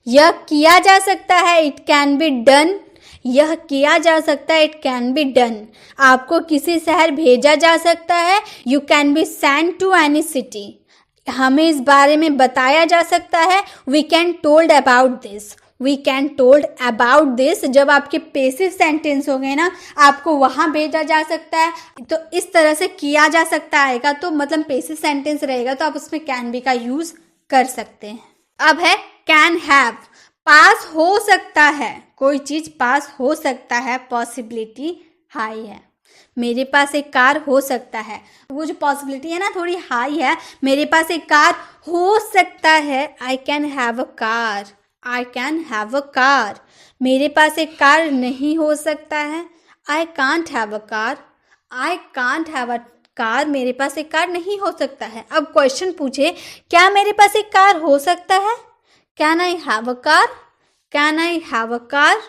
यह किया जा सकता है, इट कैन बी डन। यह किया जा सकता है, इट कैन बी डन। आपको किसी शहर भेजा जा सकता है, you can be sent to any city. हमें इस बारे में बताया जा सकता है, we can told about this. We can told about this. जब आपके पैसिव सेंटेंस हो गए ना, आपको वहाँ भेजा जा सकता है, तो इस तरह से किया जा सकता आएगा, तो मतलब पैसिव सेंटेंस रहेगा, तो आप उसमें कैन बी का यूज कर सकते हैं। अब है कैन हैव। पास हो सकता है, कोई चीज पास हो सकता है, पॉसिबिलिटी हाई है। मेरे पास एक कार हो सकता है, वो जो पॉसिबिलिटी है ना थोड़ी हाई है। मेरे पास एक कार हो सकता है, I can have a car. I can have a car. मेरे पास एक कार नहीं हो सकता है, I can't have a car. I can't have a car. मेरे पास एक कार नहीं हो सकता है। अब क्वेश्चन पूछे, क्या मेरे पास एक कार हो सकता है? Can I have a car? Can I have a car?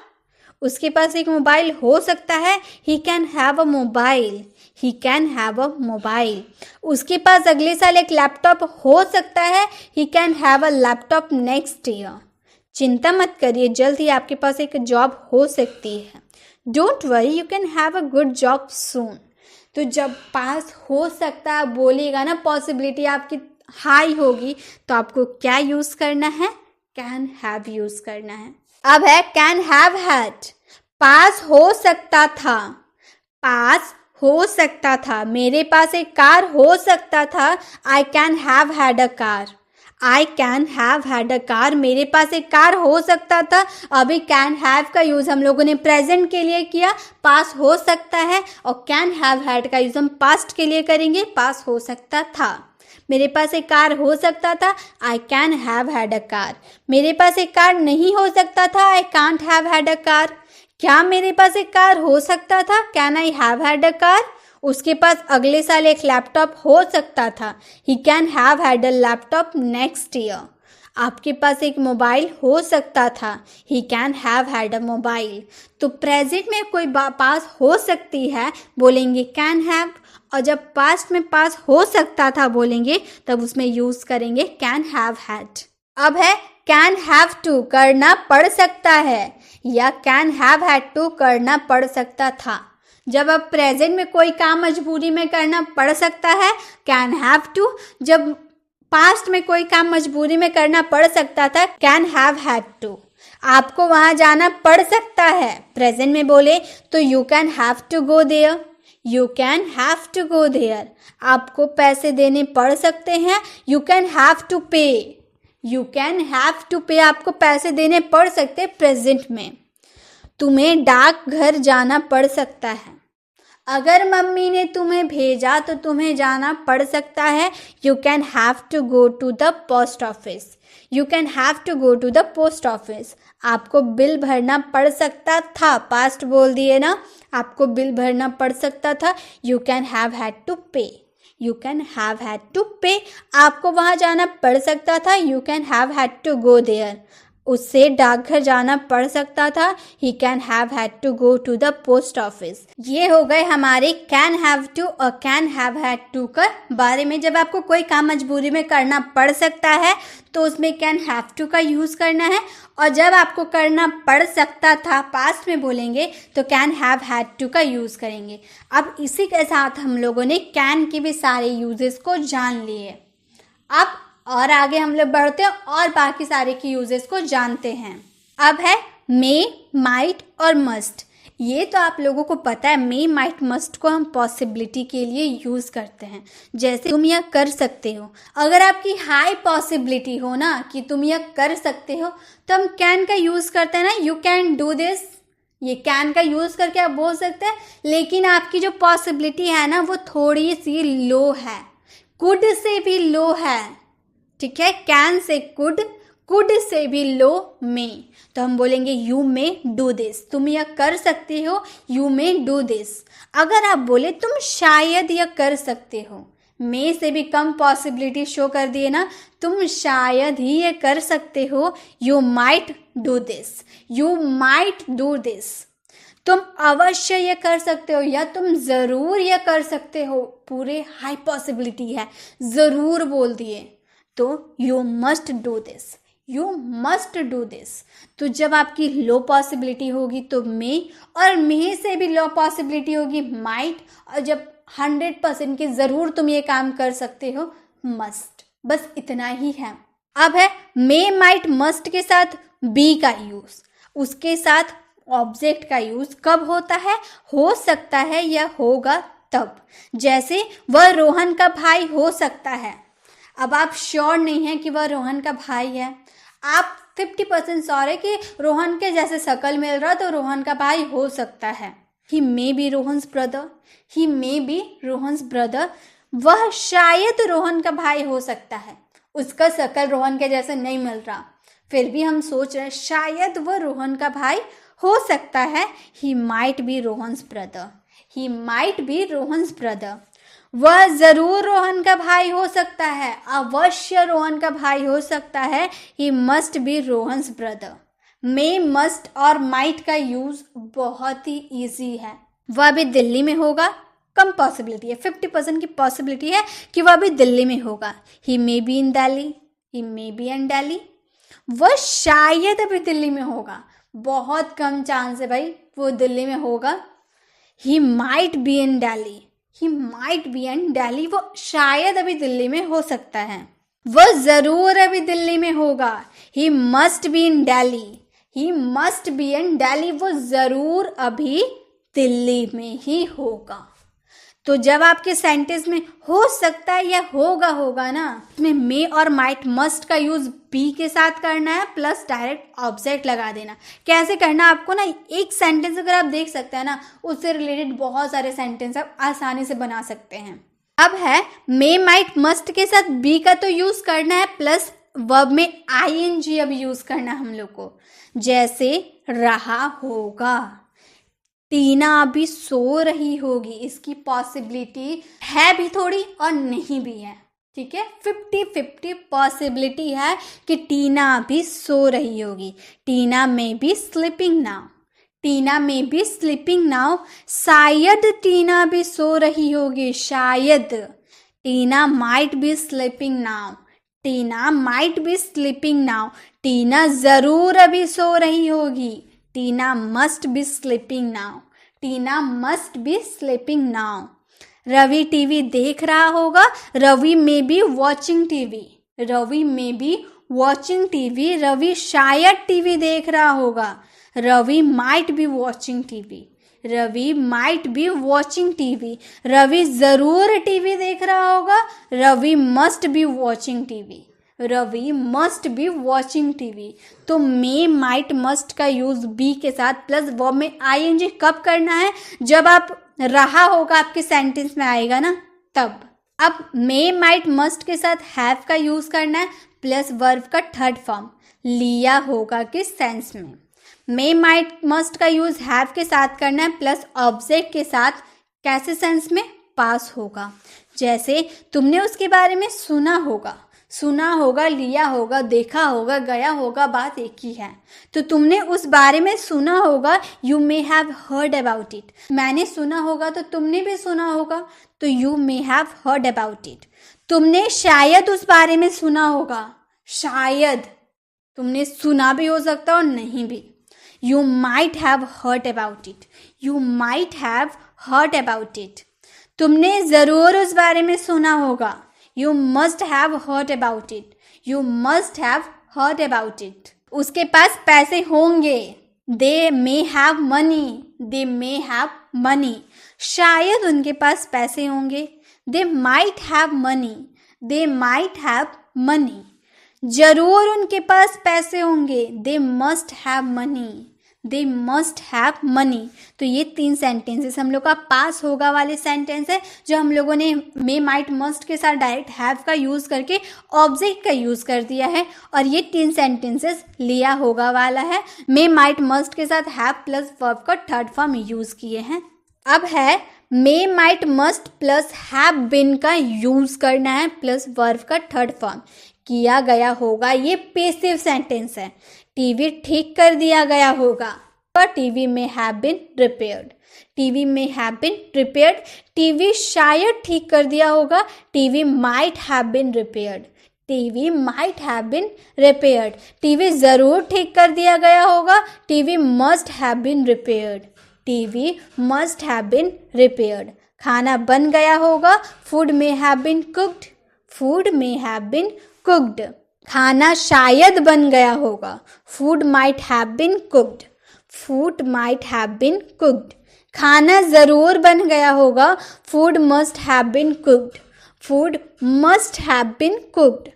उसके पास एक मोबाइल हो सकता है, ही can have a mobile. He can have a mobile. उसके पास अगले साल एक लैपटॉप हो सकता है, ही can have a laptop next year. चिंता मत करिए, जल्द ही आपके पास एक जॉब हो सकती है। Don't worry, you can have a good job soon. तो जब पास हो सकता है बोलिएगा ना, पॉसिबिलिटी आपकी हाई होगी, तो आपको क्या यूज करना है? कैन हैव यूज करना है। अब है कैन हैव हैड। पास हो सकता था। पास हो सकता था। मेरे पास एक कार हो सकता था, I can have had a car. I can have had a car. मेरे पास एक कार हो सकता था। अभी कैन हैव का यूज हम लोगों ने प्रेजेंट के लिए किया, पास हो सकता है, और कैन हैव हैड का यूज हम पास्ट के लिए करेंगे, पास हो सकता था। मेरे पास एक कार हो सकता था, I can have had a car. मेरे पास एक कार नहीं हो सकता था, I can't have had a car. क्या मेरे पास एक कार हो सकता था? Can I have had a car. उसके पास अगले साल एक लैपटॉप हो सकता था, he can have had a laptop next year. आपके पास एक मोबाइल हो सकता था, he can have had a mobile. तो प्रेजेंट में कोई पास हो सकती है, बोलेंगे कैन हैव, और जब पास्ट में पास हो सकता था बोलेंगे, तब उसमें यूज करेंगे कैन हैव हैड। अब है कैन हैव टू, करना पड़ सकता है, या कैन हैव हैड टू, करना पड़ सकता था। जब अब प्रेजेंट में कोई काम मजबूरी में करना पड़ सकता है, कैन हैव टू। जब पास्ट में कोई काम मजबूरी में करना पड़ सकता था, कैन हैव हैड टू। आपको वहां जाना पड़ सकता है, प्रेजेंट में बोले तो you can have to go there. You can have to go there. आपको पैसे देने पड़ सकते हैं, you can have to pay. You can have to pay. आपको पैसे देने पड़ सकते हैं प्रेजेंट में। तुम्हें डाक घर जाना पड़ सकता है। अगर मम्मी ने तुम्हें भेजा तो तुम्हें जाना पड़ सकता है, you can have to go to the post office. You can have to go to the post office. आपको बिल भरना पड़ सकता था, पास्ट बोल दिए ना, आपको बिल भरना पड़ सकता था, you can have had to pay. You can have had to pay. आपको वहां जाना पड़ सकता था, you can have had to go there. उससे डाकघर जाना पड़ सकता था। He can have had to go to the post office. ये हो गए हमारे कैन हैव टू और कैन हैव हैड टू का बारे में। जब आपको कोई काम मजबूरी में करना पड़ सकता है तो उसमें कैन हैव टू का यूज़ करना है, और जब आपको करना पड़ सकता था पास्ट में बोलेंगे तो कैन हैव हैड टू का यूज़ करेंगे। अब इसी के साथ हम लोगों ने कैन के भी सारे यूजेस को जान लिए। अब और आगे हम लोग बढ़ते हैं और बाकी सारे की यूजेस को जानते हैं। अब है मे, माइट और मस्ट। ये तो आप लोगों को पता है, मे, माइट, मस्ट को हम पॉसिबिलिटी के लिए यूज़ करते हैं। जैसे तुम यह कर सकते हो, अगर आपकी हाई पॉसिबिलिटी हो ना कि तुम यह कर सकते हो तो हम कैन का यूज़ करते हैं ना, यू कैन डू दिस। ये कैन का यूज़ करके आप बोल सकते हैं, लेकिन आपकी जो पॉसिबिलिटी है ना वो थोड़ी सी लो है, कुड से भी लो है। ठीक है, can say could, could say भी लो मे, तो हम बोलेंगे यू मे डू दिस। तुम यह कर सकते हो, यू मे डू दिस। अगर आप बोले तुम शायद यह कर सकते हो, मे से भी कम पॉसिबिलिटी शो कर दिए ना, तुम शायद ही ये कर सकते हो, you might do this, you might do this. तुम अवश्य ये कर सकते हो या तुम ज़रूर ये कर सकते हो, पूरे हाई पॉसिबिलिटी है, ज़रूर बोल दिए तो you must do this, you must do this. तो जब आपकी लो पॉसिबिलिटी होगी तो मे, और मे से भी लो पॉसिबिलिटी होगी माइट, और जब 100% की ज़रूर तुम ये काम कर सकते हो, मस्ट। बस इतना ही है। अब है मे, माइट, मस्ट के साथ बी का यूज़। उसके साथ ऑब्जेक्ट का यूज़ कब होता है? हो सकता है या होगा तब। जैसे वह रोहन का भाई हो सकता है। अब आप श्योर नहीं हैं कि वह रोहन का भाई है, आप 50% श्योर है कि रोहन के जैसे शक्ल मिल रहा तो रोहन का भाई हो सकता है। He may be Rohan's brother, he may be Rohan's brother. वह शायद रोहन का भाई हो सकता है, उसका शक्ल रोहन के जैसे नहीं मिल रहा, फिर भी हम सोच रहे हैं शायद वह रोहन का भाई हो सकता है। He might be Rohan's brother, he might be Rohan's brother. वह जरूर रोहन का भाई हो सकता है, अवश्य रोहन का भाई हो सकता है। He must be Rohan's brother. May, must और माइट का यूज बहुत ही इजी है। वह भी दिल्ली में होगा, कम पॉसिबिलिटी है, 50% की पॉसिबिलिटी है कि वह भी दिल्ली में होगा। He may be in Delhi, he may be in Delhi. वह शायद अभी दिल्ली में होगा, बहुत कम चांस है भाई वो दिल्ली में होगा। He might be in Delhi, he might be in Delhi. वो शायद अभी दिल्ली में हो सकता है, वह जरूर अभी दिल्ली में होगा। He must be in Delhi, he must be in Delhi. वो जरूर अभी दिल्ली में ही होगा। तो जब आपके सेंटेंस में हो सकता है या होगा होगा ना, इसमें मे और माइट, मस्ट का यूज बी के साथ करना है प्लस डायरेक्ट ऑब्जेक्ट लगा देना। कैसे करना आपको ना, एक सेंटेंस अगर आप देख सकते हैं ना, उससे रिलेटेड बहुत सारे सेंटेंस आप आसानी से बना सकते हैं। अब है मे, माइट, मस्ट के साथ बी का तो यूज करना है प्लस वर्ब में आईएनजी अब यूज करना हम लोग को। जैसे रहा होगा, टीना अभी सो रही होगी, इसकी पॉसिबिलिटी है भी थोड़ी और नहीं भी है। ठीक है, 50-50 पॉसिबिलिटी है कि टीना अभी सो रही होगी। टीना में बी स्लीपिंग नाउ, टीना में बी स्लीपिंग नाउ। शायद टीना भी सो रही होगी, शायद। Tina might be sleeping now, Tina might be sleeping now. Tina जरूर अभी सो रही होगी। Tina must be sleeping now, Tina must be sleeping now. Ravi TV देख रहा होगा, रवि में बी वॉचिंग टीवी, रवि में बी वॉचिंग टीवी। रवि शायद टीवी देख रहा होगा, Ravi might be watching TV, Ravi might be watching TV. Ravi जरूर टीवी देख रहा होगा, Ravi must be watching TV, Ravi must be watching TV. तो मे, माइट, मस्ट का यूज बी के साथ प्लस वर्ब में आईएनजी कब करना है? जब आप रहा होगा आपके सेंटेंस में आएगा ना, तब। अब मे, माइट, मस्ट के साथ हैव का यूज करना है प्लस वर्ब का थर्ड फॉर्म लिया होगा के सेंस में। मे, माइट, मस्ट का यूज हैव के साथ करना है प्लस ऑब्जेक्ट के साथ, कैसे सेंस में? पास होगा। जैसे तुमने उसके बारे में सुना होगा, सुना होगा, लिया होगा, देखा होगा, गया होगा, बात एक ही है। तो तुमने उस बारे में सुना होगा, you may have heard about it. मैंने सुना होगा तो तुमने भी सुना होगा, तो you may have heard about it. तुमने शायद उस बारे में सुना होगा, शायद तुमने सुना भी हो सकता और नहीं भी। You might have heard about it, you might have heard about it. तुमने ज़रूर उस बारे में सुना होगा, you must have heard about it, you must have heard about it. उसके पास पैसे होंगे, they may have money, they may have money. शायद उनके पास पैसे होंगे, they might have money, they might have money. जरूर उनके पास पैसे होंगे, they must have money, they must have money. तो ये 3 सेंटेंसेस हम लोग का पास होगा वाले सेंटेंस है, जो हम लोगों ने मे माइट मस्ट के साथ डायरेक्ट हैव का यूज़ करके ऑब्जेक्ट का यूज़ कर दिया है। और ये 3 सेंटेंसेस लिया होगा वाला है, मे माइट मस्ट के साथ हैव प्लस वर्ब का थर्ड फॉर्म यूज़ किए हैं। अब है may might must plus have been का यूज़ करना है प्लस वर्ब का थर्ड फॉर्म। किया गया होगा, ये पैसिव सेंटेंस है। टीवी ठीक कर दिया गया होगा, पर TV may have been repaired, TV may have been repaired. TV शायद ठीक कर दिया होगा, TV might have been repaired, TV might have been repaired. TV ज़रूर ठीक कर दिया गया होगा, TV must have been repaired, TV must have been repaired. खाना बन गया होगा, food may have been cooked, food may have been cooked. खाना शायद बन गया होगा, food might have been cooked, food might have been cooked. खाना ज़रूर बन गया होगा, food must have been cooked, food must have been cooked.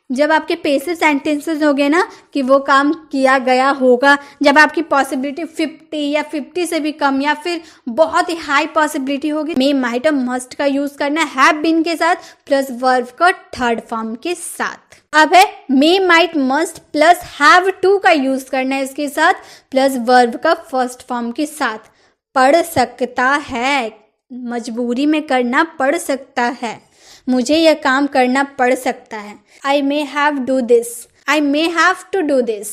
जब आपके पैसिव सेंटेंसेस हो गए ना कि वो काम किया गया होगा, जब आपकी पॉसिबिलिटी 50 या 50 से भी कम या फिर बहुत ही हाई पॉसिबिलिटी होगी, मे माइट और मस्ट का यूज़ करना है हैव बीन के साथ प्लस वर्ब का थर्ड फॉर्म के साथ। अब है may might must plus have to का यूज़ करना है इसके साथ प्लस वर्ब का फर्स्ट फॉर्म के साथ। पढ़ सकता है, मजबूरी में करना पड़ सकता है, मुझे यह काम करना पड़ सकता है। I may have do this, I may have to do this.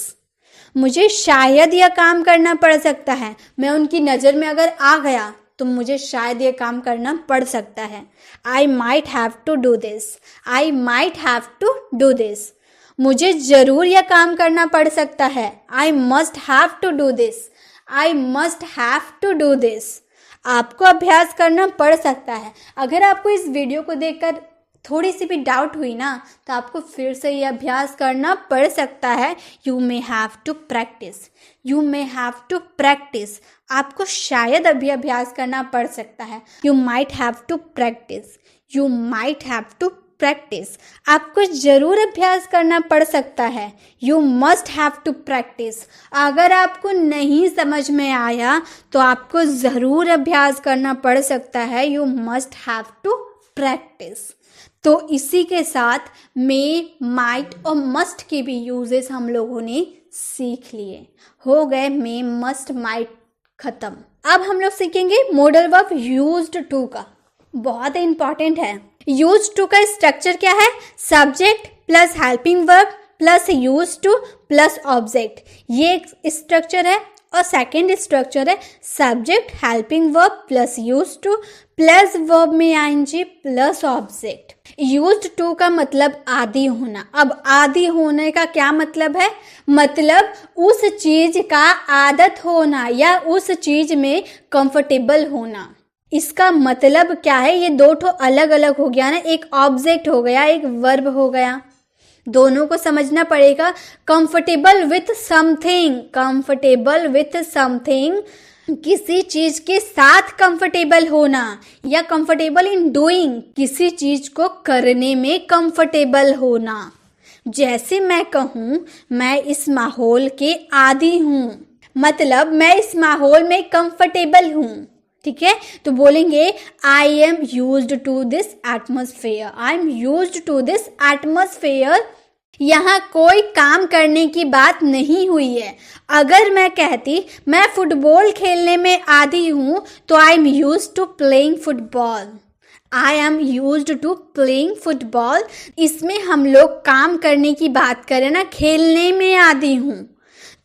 मुझे शायद यह काम करना पड़ सकता है, मैं उनकी नज़र में अगर आ गया तो मुझे शायद यह काम करना पड़ सकता है। I might have to do this, I might have to do this. मुझे ज़रूर यह काम करना पड़ सकता है, I must have to do this, I must have to do this. आपको अभ्यास करना पड़ सकता है। अगर आपको इस वीडियो को देखकर थोड़ी सी भी डाउट हुई ना, तो आपको फिर से ये अभ्यास करना पड़ सकता है। You may have to practise, you may have to practise. आपको शायद अभी अभ्यास करना पड़ सकता है। You might have to practise, you might have to practise. आपको ज़रूर अभ्यास करना पड़ सकता है। You must have to practise. अगर आपको नहीं समझ में आया तो आपको ज़रूर अभ्यास करना पड़ सकता है। You must have to practise. तो इसी के साथ मे, माइट और मस्ट के भी यूजेस हम लोगों ने सीख लिए। हो गए मे, मस्ट, माइट खत्म। अब हम लोग सीखेंगे मॉडल वर्ब यूज्ड टू का। बहुत इंपॉर्टेंट है। यूज्ड टू का स्ट्रक्चर क्या है? Subject plus helping verb plus used to plus object, ये एक स्ट्रक्चर है। और सेकेंड स्ट्रक्चर है subject helping verb plus used to plus verb में ING plus object. Used to का मतलब आदि होना। अब आदि होने का क्या मतलब है? मतलब उस चीज का आदत होना या उस चीज में कंफर्टेबल होना। इसका मतलब क्या है? ये दो ठो अलग अलग हो गया ना, एक ऑब्जेक्ट हो गया, एक वर्ब हो गया। दोनों को समझना पड़ेगा। Comfortable with something, comfortable with something, किसी चीज के साथ कंफर्टेबल होना, या कंफर्टेबल इन डूइंग, किसी चीज को करने में कंफर्टेबल होना। जैसे मैं कहूँ मैं इस माहौल के आदी हूँ, मतलब मैं इस माहौल में कंफर्टेबल हूँ। ठीक है, तो बोलेंगे I am used to this atmosphere, I am used to this atmosphere. यहाँ कोई काम करने की बात नहीं हुई है। अगर मैं कहती मैं फुटबॉल खेलने में आदी हूँ तो I am used to playing football, I am used to playing football, इसमें हम लोग काम करने की बात करें ना, खेलने में आदी हूँ,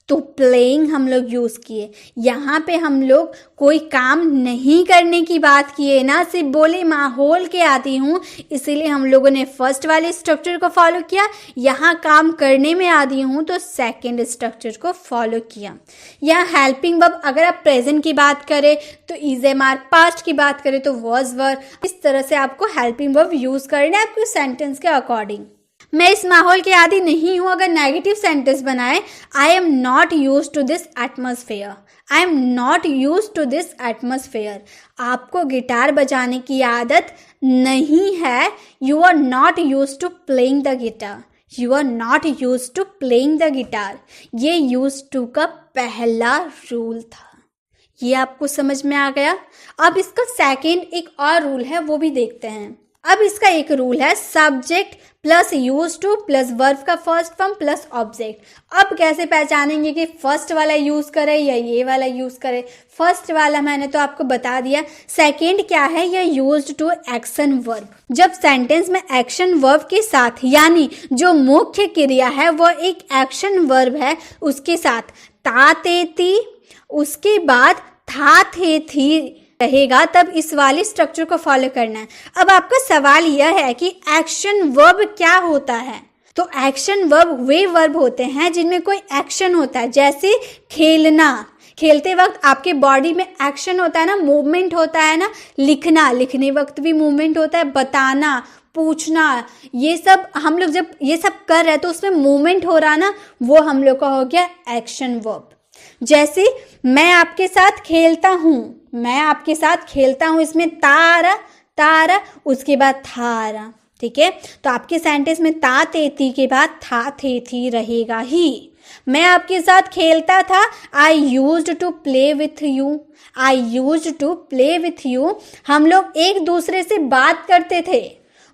तो प्लेइंग हम लोग यूज़ किए। यहाँ पे हम लोग कोई काम नहीं करने की बात किए ना, सिर्फ बोले माहौल के आती हूँ, इसीलिए हम लोगों ने फर्स्ट वाले स्ट्रक्चर को फॉलो किया। यहाँ काम करने में आती हूँ तो सेकंड स्ट्रक्चर को फॉलो किया। यहाँ हेल्पिंग वर्ब अगर आप प्रेजेंट की बात करें तो इज एम आर, पास्ट की बात करें तो वॉज वर। इस तरह से आपको हेल्पिंग वर्ब यूज़ करना है आपके सेंटेंस के अकॉर्डिंग। मैं इस माहौल के आदी नहीं हूँ, अगर नेगेटिव सेंटेंस बनाए, I am not use to this atmosphere, I am not use to this atmosphere. आपको गिटार बजाने की आदत नहीं है, you are not use to playing the guitar, you are not use to playing the guitar. ये use to का पहला rule था, ये आपको समझ में आ गया। अब इसका सेकेंड एक और रूल है, वो भी देखते हैं। अब इसका एक रूल है subject plus use to plus verb का फर्स्ट फॉर्म प्लस ऑब्जेक्ट। अब कैसे पहचानेंगे कि फर्स्ट वाला यूज करे या ये वाला यूज करे? फर्स्ट वाला मैंने तो आपको बता दिया। सेकंड क्या है? ये यूज्ड टू एक्शन वर्ब। जब सेंटेंस में एक्शन वर्ब के साथ, यानी जो मुख्य क्रिया है वो एक एक्शन वर्ब है, उसके साथ ता ते ती, उसके बाद था थे थी रहेगा, तब इस वाले स्ट्रक्चर को फॉलो करना है। अब आपका सवाल यह है कि एक्शन वर्ब क्या होता है? तो एक्शन वर्ब वे वर्ब होते हैं जिनमें कोई एक्शन होता है, जैसे खेलना, खेलते वक्त आपके बॉडी में एक्शन होता है ना, मूवमेंट होता है ना। लिखना, लिखने वक्त भी मूवमेंट होता है। बताना, पूछना, ये सब हम लोग जब ये सब कर रहे हैं तो उसमें मूवमेंट हो रहा ना, वो हम लोग का हो गया एक्शन वर्ब। जैसे मैं आपके साथ खेलता हूँ, मैं आपके साथ खेलता हूँ, इसमें तारा तारा, उसके बाद थारा। ठीक है, तो आपके सेंटेंस में ता ते ती के बाद था थे थी रहेगा ही। मैं आपके साथ खेलता था, I used to play with you, I used to play with you. हम लोग एक दूसरे से बात करते थे,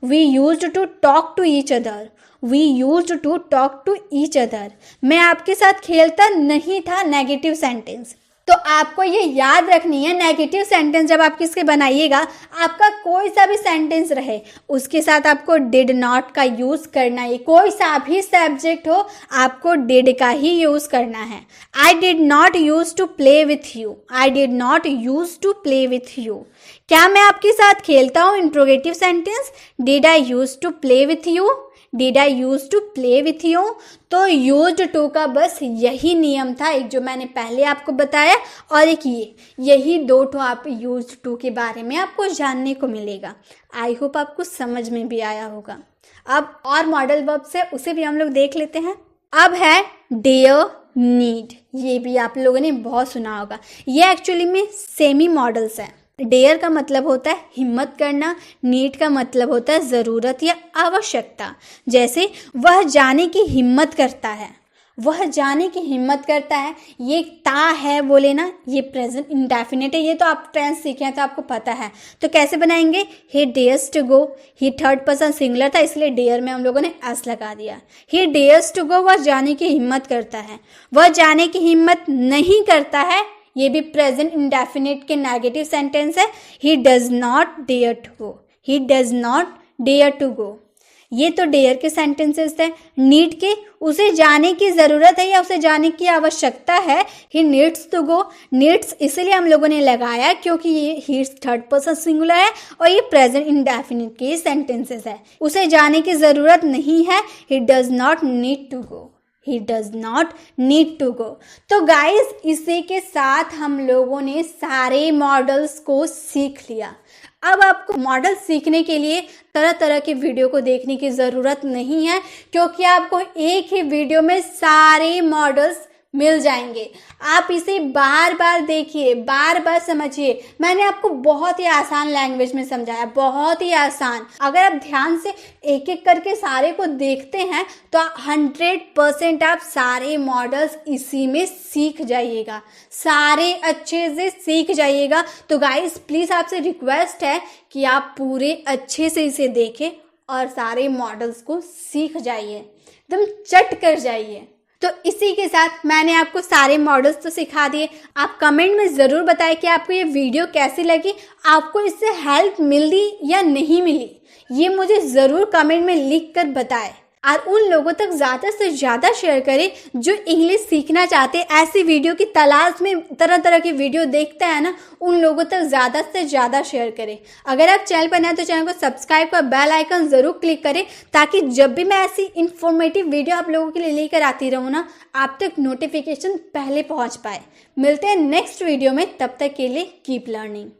we used to talk to each other, we used to talk to each other. मैं आपके साथ खेलता नहीं था, नेगेटिव सेंटेंस। तो आपको ये याद रखनी है, नेगेटिव सेंटेंस जब आप किसके बनाइएगा, आपका कोई सा भी सेंटेंस रहे उसके साथ आपको डिड नॉट का यूज करना है। कोई सा भी सब्जेक्ट हो, आपको डिड का ही यूज करना है। I did not use to play with you, I did not use to play with you. क्या मैं आपके साथ खेलता हूँ? Interrogative sentence. Did I use to play with you, did I use to play with you. तो used to का बस यही नियम था, एक जो मैंने पहले आपको बताया और एक यही दो ठो आप यूज्ड टू के बारे में आपको जानने को मिलेगा। आई होप आपको समझ में भी आया होगा। अब और मॉडल वर्ब से उसे भी हम लोग देख लेते हैं। अब है डेयर, नीड। ये भी आप लोगों ने बहुत सुना होगा। ये एक्चुअली में सेमी मॉडल्स हैं। डेयर का मतलब होता है हिम्मत करना, नीड का मतलब होता है ज़रूरत या आवश्यकता। जैसे वह जाने की हिम्मत करता है, वह जाने की हिम्मत करता है। ये ता है बोले ना, ये प्रेजेंट इंडेफिनिट है। ये तो आप टेंस सीखे हैं तो आपको पता है। तो कैसे बनाएंगे? He dares to go, he third person singular था इसलिए डेयर में हम लोगों ने एस लगा दिया। ही डेयर्स टू गो, वह जाने की हिम्मत करता है। वह जाने की हिम्मत नहीं करता है, ये भी प्रेजेंट इंडेफिनिट के नेगेटिव सेंटेंस है। He does not dare to go, he does not dare to go. ये तो डेयर के सेंटेंसेस थे। नीड के, उसे जाने की ज़रूरत है या उसे जाने की आवश्यकता है। He needs to go, needs इसलिए हम लोगों ने लगाया क्योंकि ये ही थर्ड पर्सन सिंगुलर है और ये प्रेजेंट इंडेफिनिट के सेंटेंसेस है। उसे जाने की ज़रूरत नहीं है, he does not need to go, he does not need to go। तो गाइस इसी के साथ हम लोगों ने सारे मॉडल्स को सीख लिया। अब आपको मॉडल सीखने के लिए तरह तरह के वीडियो को देखने की ज़रूरत नहीं है, क्योंकि आपको एक ही वीडियो में सारे मॉडल्स मिल जाएंगे। आप इसे बार बार देखिए, बार बार समझिए। मैंने आपको बहुत ही आसान लैंग्वेज में समझाया, बहुत ही आसान। अगर आप ध्यान से एक एक करके सारे को देखते हैं तो 100% आप सारे मॉडल्स इसी में सीख जाइएगा, सारे अच्छे से सीख जाइएगा। तो गाइस प्लीज़ आपसे रिक्वेस्ट है कि आप पूरे अच्छे से इसे देखें और सारे मॉडल्स को सीख जाइए, एकदम चट कर जाइए। तो इसी के साथ मैंने आपको सारे मॉडल्स तो सिखा दिए। आप कमेंट में ज़रूर बताएं कि आपको ये वीडियो कैसी लगी, आपको इससे हेल्प मिली या नहीं मिली, ये मुझे ज़रूर कमेंट में लिख कर बताएं। और उन लोगों तक ज़्यादा से ज़्यादा शेयर करें जो इंग्लिश सीखना चाहते हैं, ऐसी वीडियो की तलाश में तरह तरह की वीडियो देखते हैं ना, उन लोगों तक ज़्यादा से ज़्यादा शेयर करें। अगर आप चैनल पर नए हैं तो चैनल को सब्सक्राइब कर बेल आइकन ज़रूर क्लिक करें, ताकि जब भी मैं ऐसी इन्फॉर्मेटिव वीडियो आप लोगों के लिए लेकर आती रहूँ ना, आप तक नोटिफिकेशन पहले पहुँच पाए। मिलते हैं नेक्स्ट वीडियो में, तब तक के लिए कीप लर्निंग।